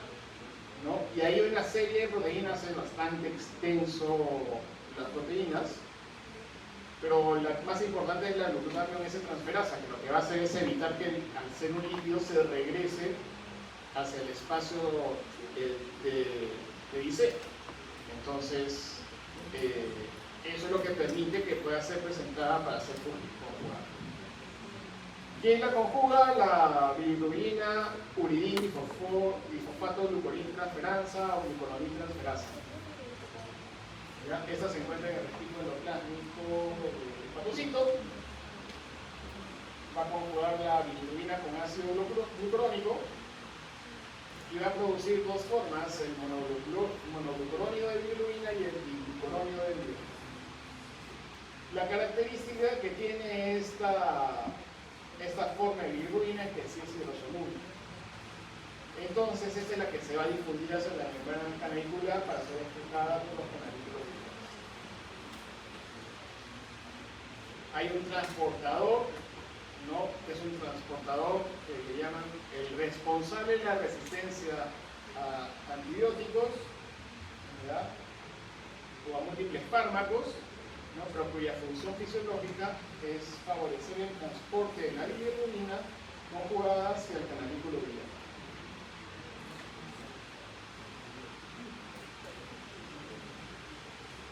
¿no? Y hay una serie de proteínas, es bastante extenso las proteínas, pero la más importante es la glucosamina transferasa, que lo que va a hacer es evitar que al ser un lípido se regrese hacia el espacio de IC. Entonces, eso es lo que permite que pueda ser presentada para ser conjugada. ¿Quién la conjuga? La bilirrubina, uridina, difosfato, glucolintransferasa o gluconolintransferasa. Esta se encuentra en el retículo endoplásmico del hepatocito. Va a conjugar la bilirrubina con ácido glucurónico y va a producir dos formas, el monoglucurónido de bilirrubina y el diglucurónido de bilirrubina. La característica que tiene esta forma de bilirrubina es que sí es hidrosoluble. Entonces esta es la que se va a difundir hacia la membrana canalicular para ser excretada por los canalículos. Hay un transportador, ¿no? Que es un transportador que le llaman el responsable de la resistencia a antibióticos, ¿verdad? O a múltiples fármacos, ¿no? Pero cuya función fisiológica es favorecer el transporte de la bilirrubina conjugada hacia el canalículo biliar.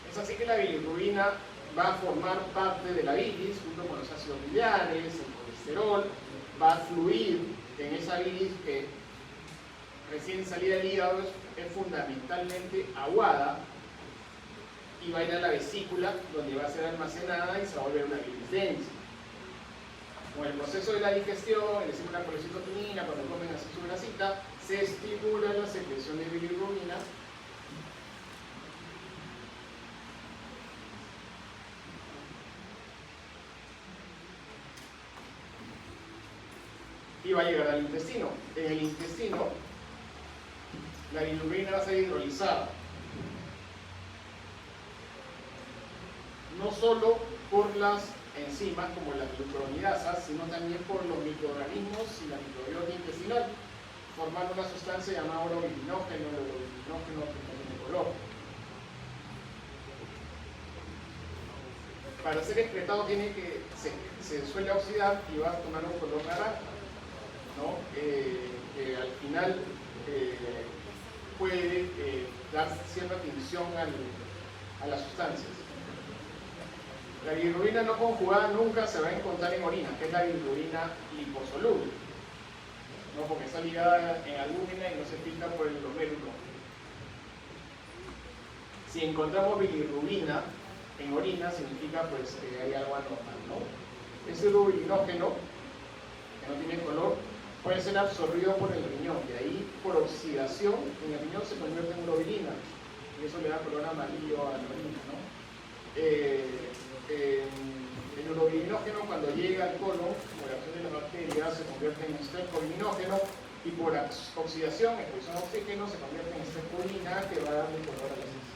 Es así que la bilirrubina va a formar parte de la bilis junto con los ácidos biliares, el colesterol, va a fluir en esa bilis que recién salida del hígado es fundamentalmente aguada y va a ir a la vesícula donde va a ser almacenada y se va a volver una bilis densa. Con el proceso de la digestión, es decir, una colecitoquinina, cuando comen así su grasita, se estimula la secreción de bilirrubina y va a llegar al intestino. En el intestino, la bilirrubina va a ser hidrolizada. No solo por las enzimas como las glucuronidasas, sino también por los microorganismos y la microbiota intestinal, formando una sustancia llamada orobilinógeno, el orobilinógeno que tiene color. Para ser excretado se suele oxidar y va a tomar un color naranja, ¿no? Que al final puede dar cierta tinción a las sustancias. La bilirrubina no conjugada nunca se va a encontrar en orina, que es la bilirrubina liposoluble, ¿no? Porque está ligada en albúmina y no se filtra por el glomérulo. Si encontramos bilirrubina en orina, significa pues que hay algo anormal, ¿no? Ese urobilinógeno, que no tiene color, puede ser absorbido por el riñón, y ahí por oxidación en el riñón se convierte en urobilina, y eso le da color amarillo a la orina, ¿no? El urobilinógeno, cuando llega al colon, por acción de las bacterias, se convierte en estercobilinógeno, y por oxidación, expulsión de oxígeno, se convierte en estercolina, que va a darle color a la heces.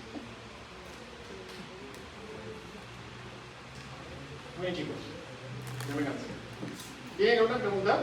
Muy bien, chicos, ya me cansé. ¿Tienen alguna pregunta?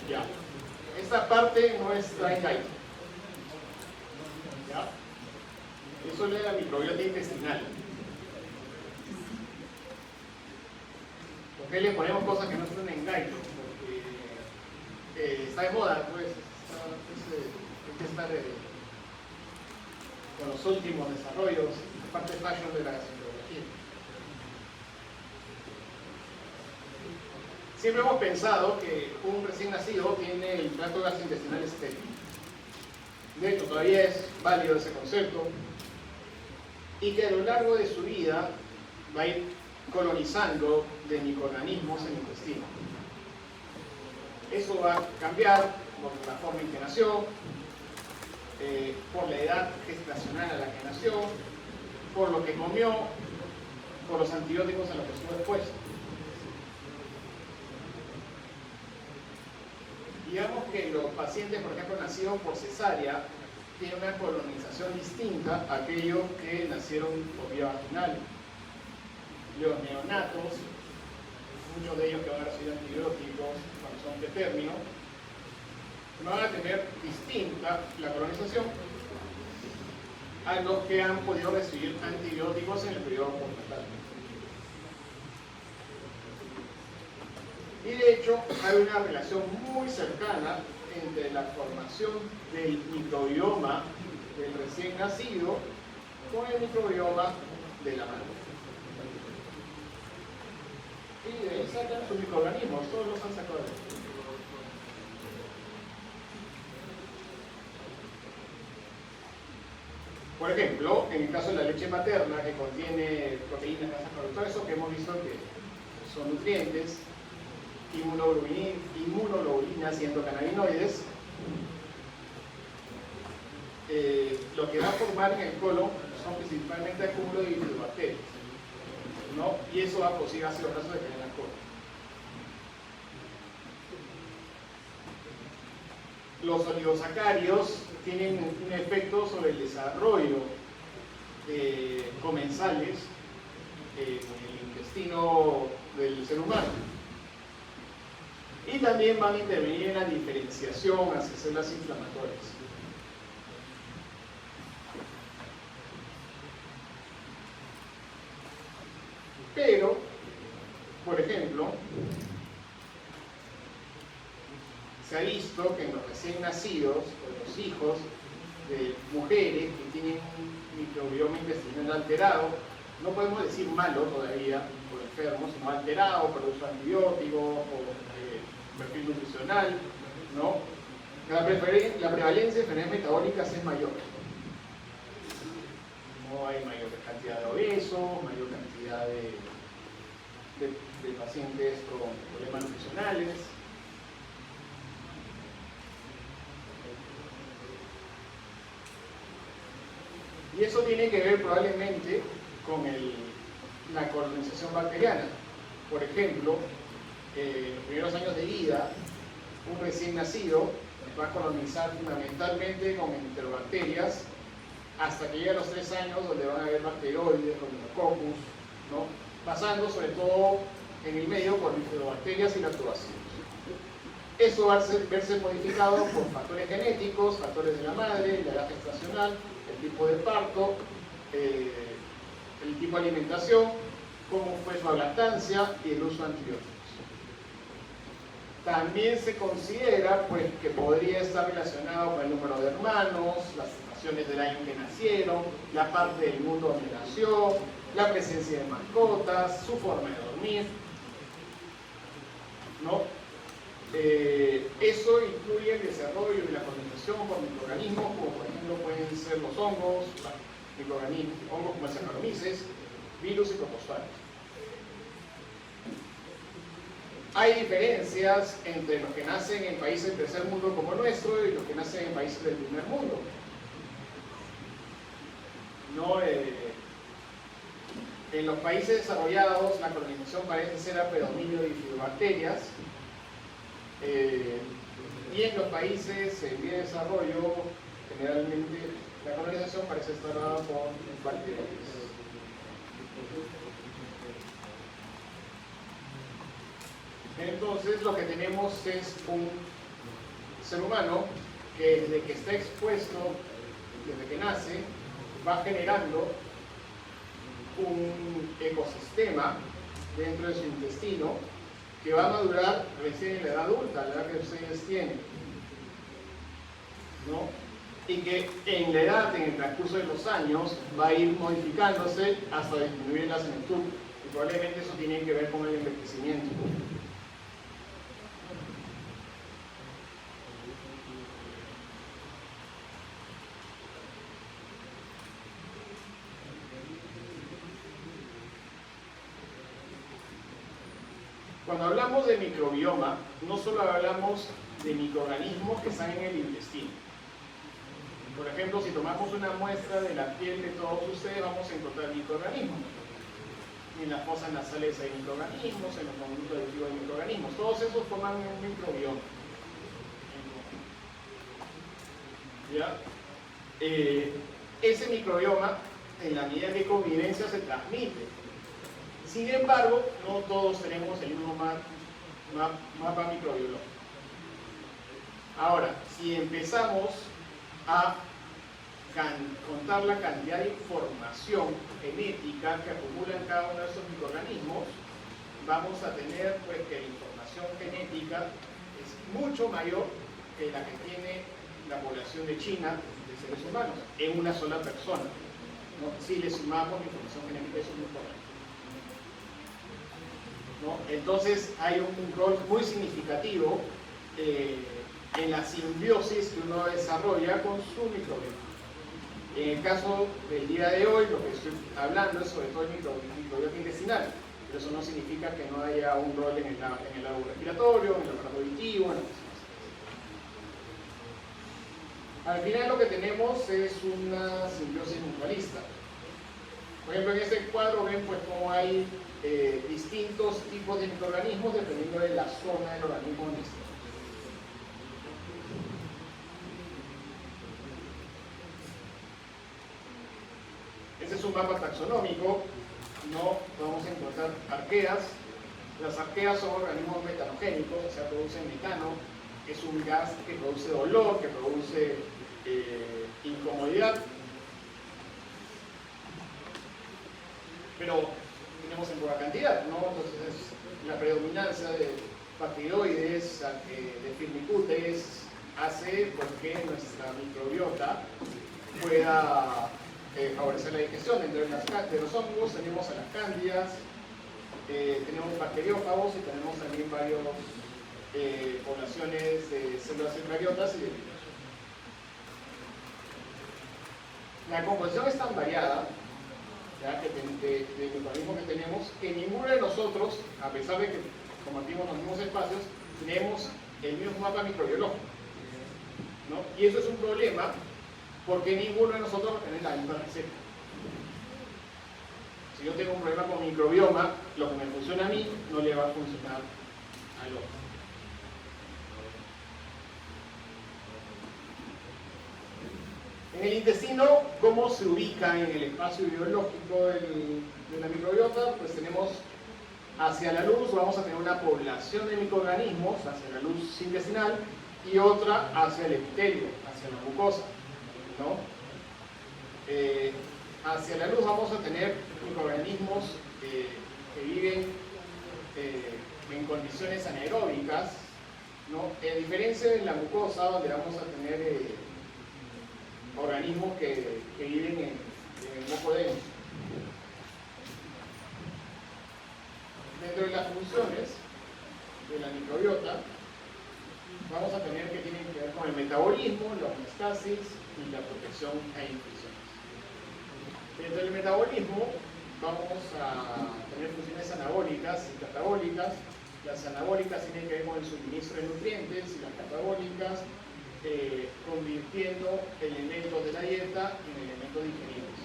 Ya. Esta parte no está en guide. ¿Ya? Eso es la microbiota intestinal. ¿Ok? qué le ponemos cosas que no suenen gaito? Porque está de moda, pues, hay que estar con los últimos desarrollos, la parte fashion de la gastronomía. Siempre hemos pensado que un recién nacido tiene el tracto gastrointestinal estéril. De hecho, todavía es válido ese concepto. Y que a lo largo de su vida va a ir colonizando de microorganismos en el intestino. Eso va a cambiar por la forma en que nació, por la edad gestacional a la que nació, por lo que comió, por los antibióticos a los que estuvo expuesto. Digamos que los pacientes, por ejemplo, nacidos por cesárea, tienen una colonización distinta a aquellos que nacieron por vía vaginal. Los neonatos, muchos de ellos que van a recibir antibióticos cuando son de término, van a tener distinta la colonización a los que han podido recibir antibióticos en el periodo postnatal. Y de hecho hay una relación muy cercana entre la formación del microbioma del recién nacido con el microbioma de la madre. Y de ahí sacan sus microorganismos, todos los han sacado de ahí. Por ejemplo, en el caso de la leche materna, que contiene proteínas, grasas, todo eso que hemos visto que son nutrientes, inmunoglobulinas y endocannabinoides, lo que va a formar en el colon son principalmente acúmulo de bifidobacterias, ¿no? Y eso va a producir ácidos grasos de cadena corta. Los oligosacáridos tienen un efecto sobre el desarrollo de comensales en el intestino del ser humano. Y también van a intervenir en la diferenciación hacia células inflamatorias. Pero, por ejemplo, se ha visto que en los recién nacidos, o los hijos de mujeres que tienen un microbioma intestinal alterado, no podemos decir malo todavía, o enfermo, sino alterado por uso de antibióticos, o perfil nutricional, ¿no? La prevalencia de enfermedades metabólicas es mayor. No hay mayor cantidad de obesos, mayor cantidad de pacientes con problemas nutricionales. Y eso tiene que ver probablemente con la colonización bacteriana. Por ejemplo, en los primeros años de vida, un recién nacido va a colonizar fundamentalmente con enterobacterias hasta que llegue a los 3 años, donde van a haber bacteroides, Coccus, ¿no? Pasando sobre todo en el medio por bifidobacterias y lactobacilos. Eso va a verse modificado por factores genéticos, factores de la madre, la edad gestacional, el tipo de parto, el tipo de alimentación, cómo fue su lactancia y el uso de antibióticos. También se considera pues, que podría estar relacionado con el número de hermanos, las estaciones del año que nacieron, la parte del mundo donde nació, la presencia de mascotas, su forma de dormir, ¿no? Eso incluye el desarrollo y la colonización por microorganismos, como por ejemplo pueden ser los hongos, microorganismos, hongos como el Saccharomyces, virus y protozoarios. Hay diferencias entre los que nacen en países del tercer mundo como el nuestro y los que nacen en países del primer mundo. No, en los países desarrollados la colonización parece ser a predominio de bifidobacterias, y en los países en vía de desarrollo generalmente la colonización parece estar dada por bacterias. Entonces lo que tenemos es un ser humano que desde que está expuesto, desde que nace, va generando un ecosistema dentro de su intestino que va a madurar recién en la edad adulta, la edad que ustedes tienen, ¿no? Y que en la edad, en el transcurso de los años, va a ir modificándose hasta disminuir en la senectud. Y probablemente eso tiene que ver con el envejecimiento. Cuando hablamos de microbioma, no solo hablamos de microorganismos que están en el intestino. Por ejemplo, si tomamos una muestra de la piel de todos ustedes, vamos a encontrar microorganismos. En las fosas nasales hay microorganismos, en los conductos auditivos hay microorganismos. Todos esos forman un microbioma. ¿Ya? Ese microbioma, en la medida que convivencia, se transmite. Sin embargo, no todos tenemos el mismo mapa microbiológico. Ahora, si empezamos a contar la cantidad de información genética que acumulan cada uno de estos microorganismos, vamos a tener pues que la información genética es mucho mayor que la que tiene la población de China de seres humanos en una sola persona, ¿no? Si le sumamos la información genética, eso es muy importante, ¿no? Entonces hay un rol muy significativo en la simbiosis que uno desarrolla con su microbioma. En el caso del día de hoy, lo que estoy hablando es sobre todo el microbioma intestinal, pero eso no significa que no haya un rol en el lado respiratorio, en el aparato auditivo, en Al final lo que tenemos es una simbiosis mutualista. Por ejemplo, en este cuadro ven pues cómo hay distintos tipos de microorganismos dependiendo de la zona del organismo donde estén. Este es un mapa taxonómico, ¿no? Vamos a encontrar arqueas. Las arqueas son organismos metanogénicos, o sea, producen metano. Es un gas que produce dolor, que produce incomodidad. Pero tenemos en poca cantidad, ¿no? Entonces la predominancia de bacteroides, de firmicutes, hace que nuestra microbiota pueda favorecer la digestión. Entre los hongos tenemos a las cándidas, tenemos bacteriófagos y tenemos también varias poblaciones de células eucariotas y de virus. La composición es tan variada, ¿ya? De microorganismos que tenemos, que ninguno de nosotros, a pesar de que compartimos los mismos espacios, tenemos el mismo mapa microbiológico, ¿no? Y eso es un problema porque ninguno de nosotros va a tener la misma receta. Si yo tengo un problema con microbioma, lo que me funciona a mí no le va a funcionar al otro. En el intestino, ¿cómo se ubica en el espacio biológico de la microbiota? Pues tenemos hacia la luz, vamos a tener una población de microorganismos hacia la luz intestinal y otra hacia el epitelio, hacia la mucosa, ¿no? Hacia la luz vamos a tener microorganismos que viven en condiciones anaeróbicas, ¿no? A diferencia de la mucosa, donde vamos a tener organismos que viven en el moco denso. Dentro de las funciones de la microbiota, vamos a tener que tienen que ver con el metabolismo, la homeostasis y la protección e infecciones. Dentro del metabolismo vamos a tener funciones anabólicas y catabólicas. Las anabólicas tienen que ver con el suministro de nutrientes y las catabólicas convirtiendo elementos de la dieta en elementos digeribles.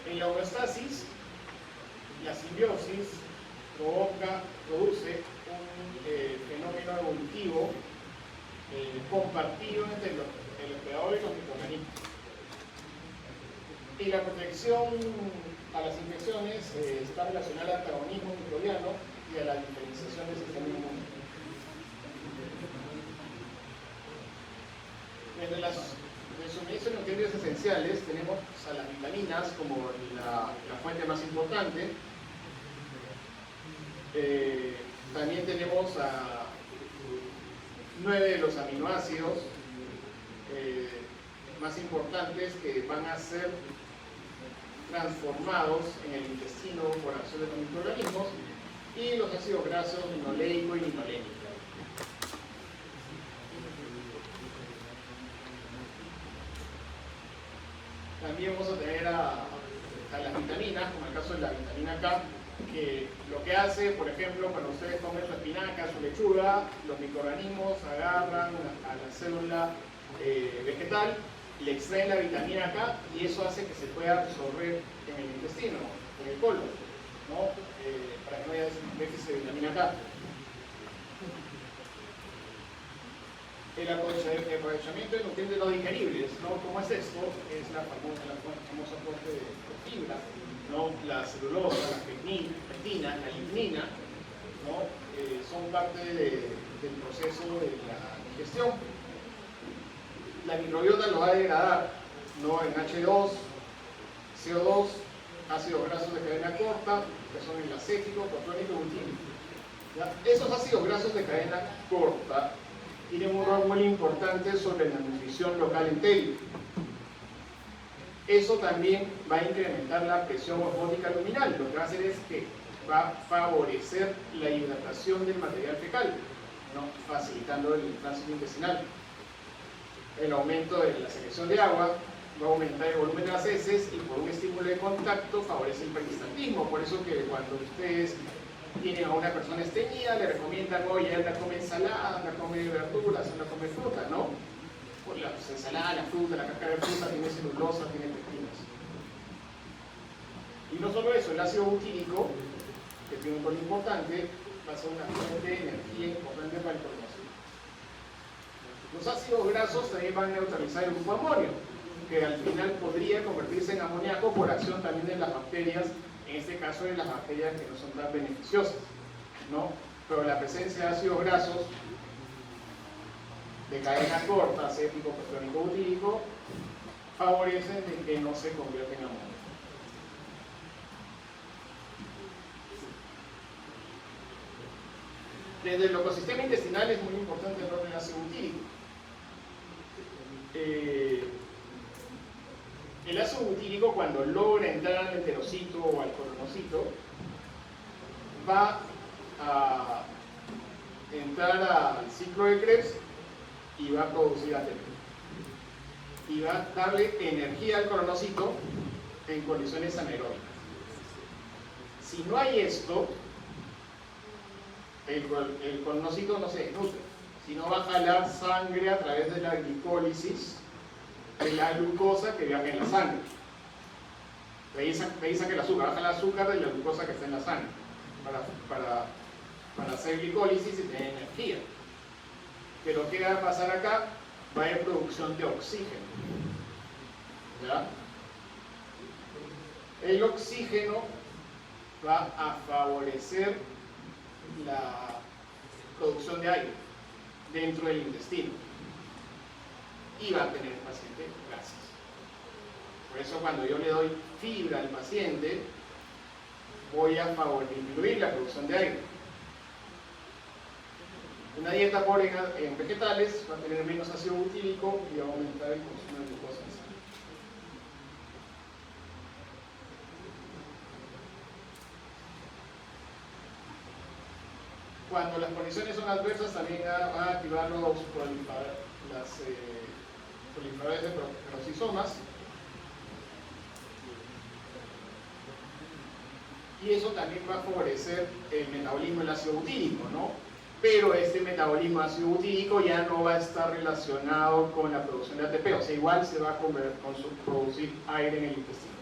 En la homeostasis, la simbiosis produce un fenómeno evolutivo compartido entre el hospedador y los microorganismos. Y la protección a las infecciones está relacionada al antagonismo microbiano y a la diferenciación del sistema inmune. Entre los suministros de nutrientes esenciales tenemos a las vitaminas como la fuente más importante. También tenemos a 9 de los aminoácidos más importantes que van a ser transformados en el intestino por acción de los microorganismos, y los ácidos grasos linoleico y linolénico. También vamos a tener a las vitaminas, como el caso de la vitamina K, que lo que hace, por ejemplo, cuando ustedes comen su espinaca, su lechuga, los microorganismos agarran a la célula vegetal, le extraen la vitamina K y eso hace que se pueda absorber en el intestino, en el colon, ¿no? Para que no haya déficit de vitamina K. El aprovechamiento de nutrientes no digeribles, ¿no? ¿Cómo es esto? Es la famosa fuente de fibra, ¿no? La celulosa, la pectina, la lignina, ¿no? Son parte del proceso de la digestión. La microbiota lo va a degradar, ¿no? En H2, CO2, ácidos grasos de cadena corta, que son el acético, protónico y butírico. ¿Ya? Esos ácidos grasos de cadena corta tienen un rol muy importante sobre la nutrición local entérica. Eso también va a incrementar la presión osmótica luminal. Lo que va a hacer es que va a favorecer la hidratación del material fecal, ¿no? Facilitando el tránsito intestinal. El aumento de la secreción de agua va a aumentar el volumen de las heces y por un estímulo de contacto favorece el peristaltismo. Por eso que cuando ustedes tienen a una persona estreñida, le recomiendan, oye, anda a comer ensalada, anda a comer verduras, anda a comer fruta, ¿no? Pues la ensalada, la fruta, la cáscara de fruta tiene celulosa, tiene pectinas. Y no solo eso, el ácido butírico, que tiene un rol importante, va a ser una fuente de energía importante para el organismo. Los ácidos grasos también van a neutralizar el grupo amonio, que al final podría convertirse en amoníaco por acción también de las bacterias, en este caso de las bacterias que no son tan beneficiosas, ¿no? Pero la presencia de ácidos grasos de cadena corta, acético, protónico, butírico, favorecen de que no se convierta en amonio. Desde el ecosistema intestinal es muy importante el rol del ácido butírico. El ácido butírico, cuando logra entrar al enterocito o al colonocito, va a entrar al ciclo de Krebs y va a producir ATP. Y va a darle energía al colonocito en condiciones anaeróbicas. Si no hay esto, el colonocito no se desnutre, sino va a jalar sangre a través de la glicólisis de la glucosa que viaja en la sangre. De ahí saca el azúcar, baja el azúcar de la glucosa que está en la sangre para hacer glicólisis y tener energía. Pero ¿qué va a pasar acá? Va a haber producción de oxígeno. ¿Ya? El oxígeno va a favorecer la producción de aire dentro del intestino y va a tener el paciente gases. Por eso cuando yo le doy fibra al paciente, voy a disminuir la producción de aire. Una dieta pobre en vegetales va a tener menos ácido butírico y va a aumentar el consumo de glucosa en sangre. Cuando las condiciones son adversas, también van a activar los proliferadores de peroxisomas, y eso también va a favorecer el metabolismo del ácido butírico, ¿no? Pero este metabolismo de ácido butírico ya no va a estar relacionado con la producción de ATP, o sea, igual se va a producir aire en el intestino.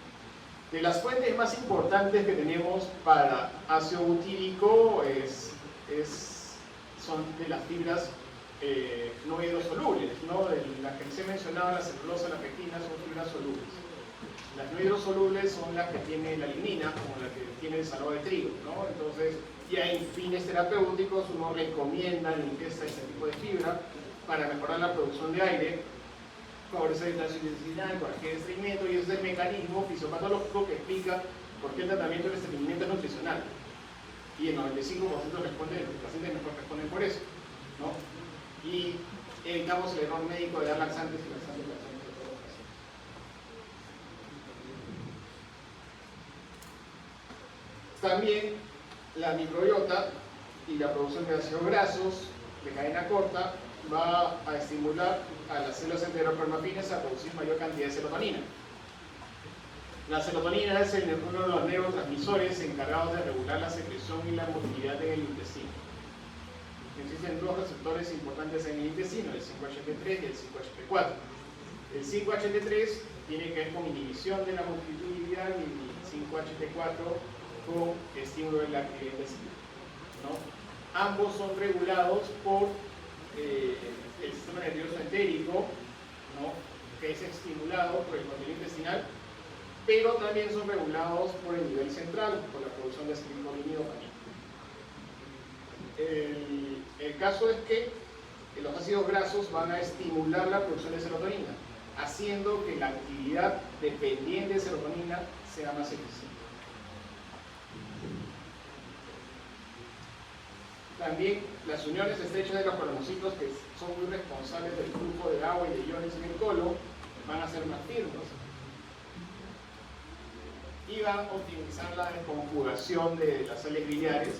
De las fuentes más importantes que tenemos para ácido butírico son de las fibras no hidrosolubles, ¿no? Las que les he mencionado, la celulosa, la pectina, son fibras solubles. Las no hidrosolubles son las que tiene la lignina, como la que tiene el sarro de trigo, ¿no? Entonces, ya en fines terapéuticos uno recomienda la ingesta de este tipo de fibra para mejorar la producción de aire, favorecer el tránsito intestinal, corregir el estreñimiento, y ese es el mecanismo fisiopatológico que explica por qué el tratamiento del estreñimiento es nutricional. y el 95% responde, los pacientes mejor responden por eso, ¿no? Y evitamos el error médico de dar laxantes y laxantes de todos los pacientes. También la microbiota y la producción de ácidos grasos de cadena corta va a estimular a las células enteropermafines a producir mayor cantidad de serotonina. La serotonina es uno de los neurotransmisores encargados de regular la secreción y la motilidad en el intestino. Existen dos receptores importantes en el intestino, el 5-HT3 y el 5-HT4. El 5-HT3 tiene que ver con inhibición de la motilidad y el 5-HT4 con estímulo de la actividad intestinal, ¿no? Ambos son regulados por el sistema nervioso entérico, ¿no? Que es estimulado por el contenido intestinal, pero también son regulados por el nivel central, por la producción de acetilcolinidopamina. El caso es que los ácidos grasos van a estimular la producción de serotonina, haciendo que la actividad dependiente de serotonina sea más eficiente. También las uniones estrechas de los colonocitos, que son muy responsables del flujo de agua y de iones en el colon, van a ser más firmes y van a optimizar la desconjugación de las sales biliares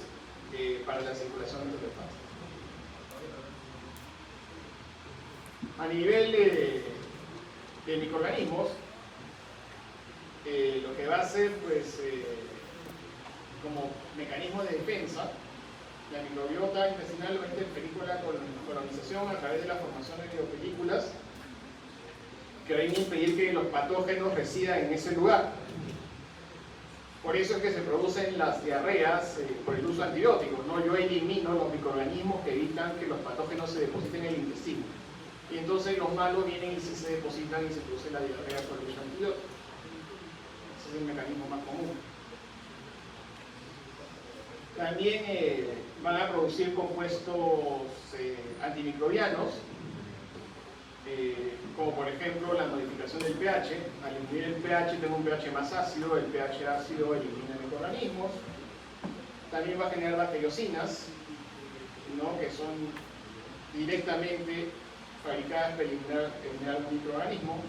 para la circulación de los linfáticos. A nivel de microorganismos, lo que va a hacer, pues, como mecanismo de defensa, la microbiota intestinal va a interferir con la colonización a través de la formación de biopelículas que van a impedir que los patógenos residan en ese lugar. Por eso es que se producen las diarreas por el uso de antibióticos, ¿no? Yo elimino los microorganismos que evitan que los patógenos se depositen en el intestino. Y entonces los malos vienen y se depositan y se produce la diarrea por el uso de antibióticos. Ese es el mecanismo más común. También van a producir compuestos antimicrobianos, como por ejemplo la modificación del pH. Al disminuir el pH tengo un pH más ácido, el pH ácido elimina microorganismos. También va a generar bacteriocinas, ¿no? Que son directamente fabricadas para eliminar un microorganismo.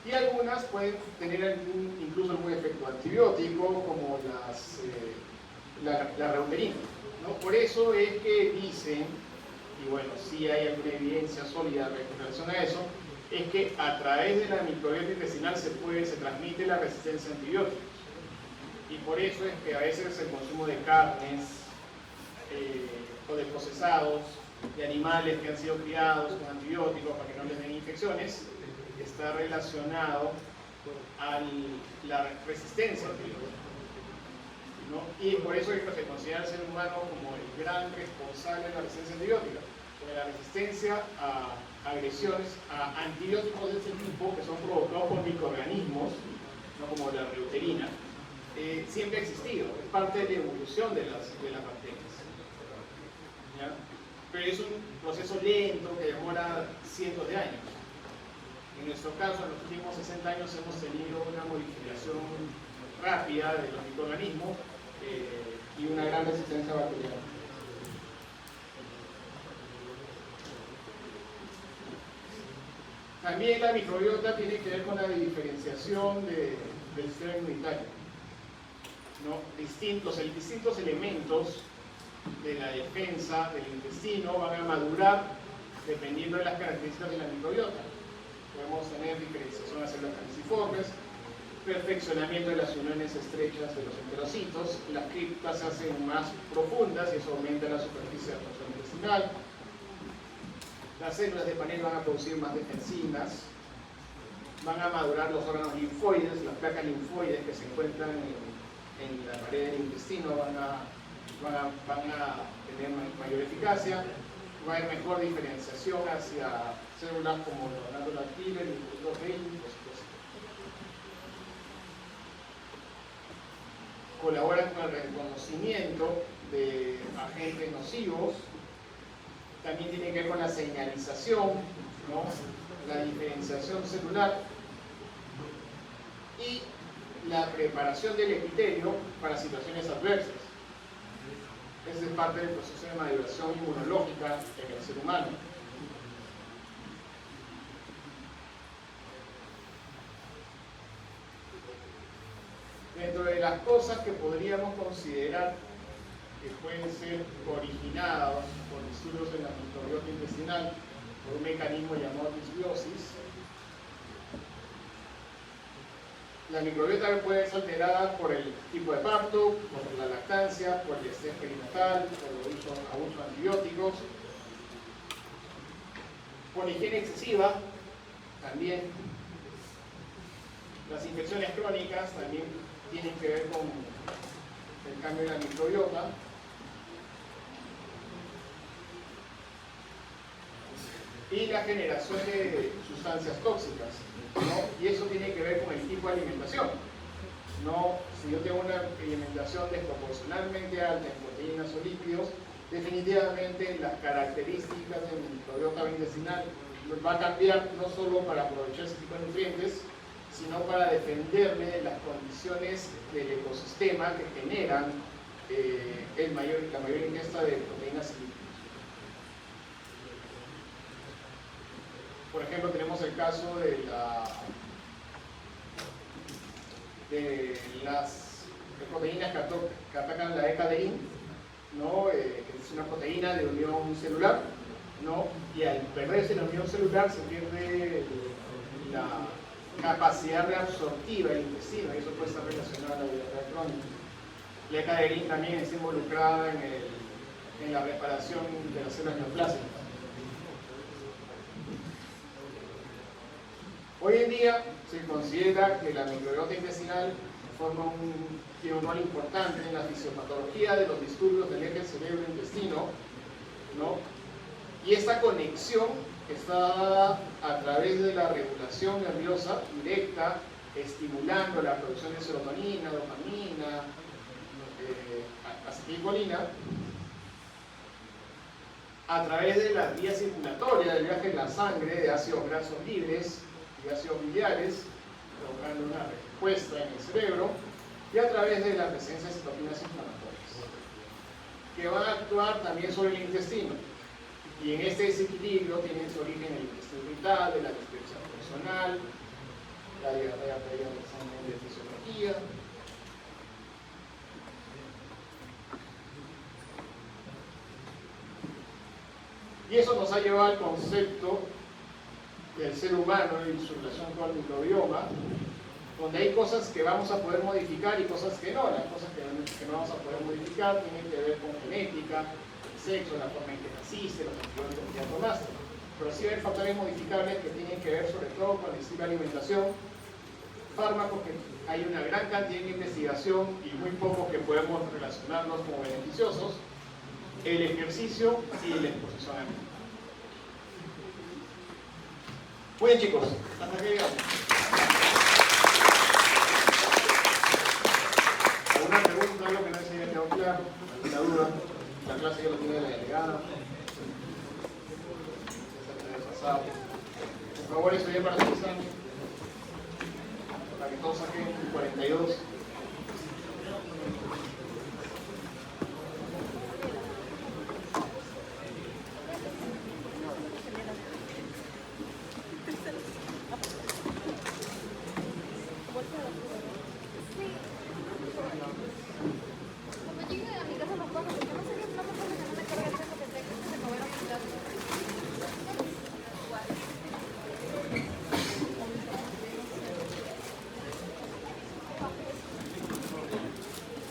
Y algunas pueden tener incluso algún efecto antibiótico, como la reuterina, ¿no? Por eso es que dicen, y bueno, sí hay alguna evidencia sólida en relación a eso, es que a través de la microbiota intestinal se transmite la resistencia a antibióticos. Y por eso es que a veces el consumo de carnes o de procesados, de animales que han sido criados con antibióticos para que no les den infecciones, está relacionado a la resistencia a antibióticos, ¿no? Y por eso es que se considera al ser humano como el gran responsable de la resistencia antibiótica, porque la resistencia a agresiones, a antibióticos de este tipo, que son provocados por microorganismos, ¿no? Como la reuterina, siempre ha existido, es parte de la evolución de las bacterias, ¿ya? Pero es un proceso lento que demora cientos de años. En nuestro caso, en los últimos 60 años hemos tenido una modificación rápida de los microorganismos y una gran resistencia bacteriana. También la microbiota tiene que ver con la diferenciación del sistema inmunitario, ¿no? Distintos elementos de la defensa del intestino van a madurar dependiendo de las características de la microbiota. Podemos tener diferenciación de las células canexiformes, perfeccionamiento de las uniones estrechas de los enterocitos, las criptas se hacen más profundas y eso aumenta la superficie de la absorción intestinal. Las células de panel van a producir más defensinas, van a madurar los órganos linfoides, las placas linfoides que se encuentran en la pared del intestino van a tener mayor eficacia, va a haber mejor diferenciación hacia células como los glandulas Piller y los reyes. Colaboran con el reconocimiento de agentes nocivos, también tiene que ver con la señalización, ¿no? La diferenciación celular y la preparación del epitelio para situaciones adversas. Ese es parte del proceso de maduración inmunológica en el ser humano. Dentro de las cosas que podríamos considerar que pueden ser originadas por disturbios en la microbiota intestinal por un mecanismo llamado disbiosis, la microbiota puede ser alterada por el tipo de parto, por la lactancia, por el estrés perinatal, por el abuso de antibióticos, por higiene excesiva, también. Las infecciones crónicas también tienen que ver con el cambio de la microbiota. Y la generación de sustancias tóxicas, ¿no? Y eso tiene que ver con el tipo de alimentación, ¿no? Si yo tengo una alimentación desproporcionalmente alta en proteínas o lípidos, definitivamente las características de mi microbiota intestinal va a cambiar, no solo para aprovechar ese tipo de nutrientes, sino para defenderme de las condiciones del ecosistema que generan la mayor ingesta de proteínas y lípidos. Por ejemplo, tenemos el caso de las proteínas que atacan la E-cadeína, ¿no? Que es una proteína de unión celular, ¿no? Y al perderse la unión celular se pierde la capacidad reabsortiva del intestino, y eso puede estar relacionado a la diarrea crónica. La E-cadeína también está involucrada en la reparación de las células neoplásicas. Hoy en día se considera que la microbiota intestinal tiene un rol importante en la fisiopatología de los disturbios del eje cerebro-intestino, ¿no? Y esta conexión está dada a través de la regulación nerviosa directa, estimulando la producción de serotonina, dopamina, acetilcolina, a través de las vías circulatorias del viaje de la sangre, de ácidos grasos libres y ácidos biliares, provocando una respuesta en el cerebro, y a través de la presencia de citoquinas inflamatorias, que van a actuar también sobre el intestino. Y en este desequilibrio tiene su origen el intestino irritable, la dispepsia personal, la diarrea previa del examen de fisiología. Y eso nos ha llevado al concepto del ser humano y su relación con el microbioma, donde hay cosas que vamos a poder modificar y cosas que no. Las cosas que no vamos a poder modificar tienen que ver con genética, el sexo, la forma en que naciste, los antibióticos que ya tomaste. Pero sí hay factores modificables que tienen que ver sobre todo con el estilo de alimentación, fármacos, que hay una gran cantidad de investigación y muy pocos que podemos relacionarlos como beneficiosos, el ejercicio y la exposición a ambiental. Muy bien, chicos, hasta que llegamos. ¿Alguna pregunta, algo que no se haya quedado claro? ¿Alguna duda? La clase ya lo tiene la delegada. Por favor, estudiar para su examen, para que todos saquen 42.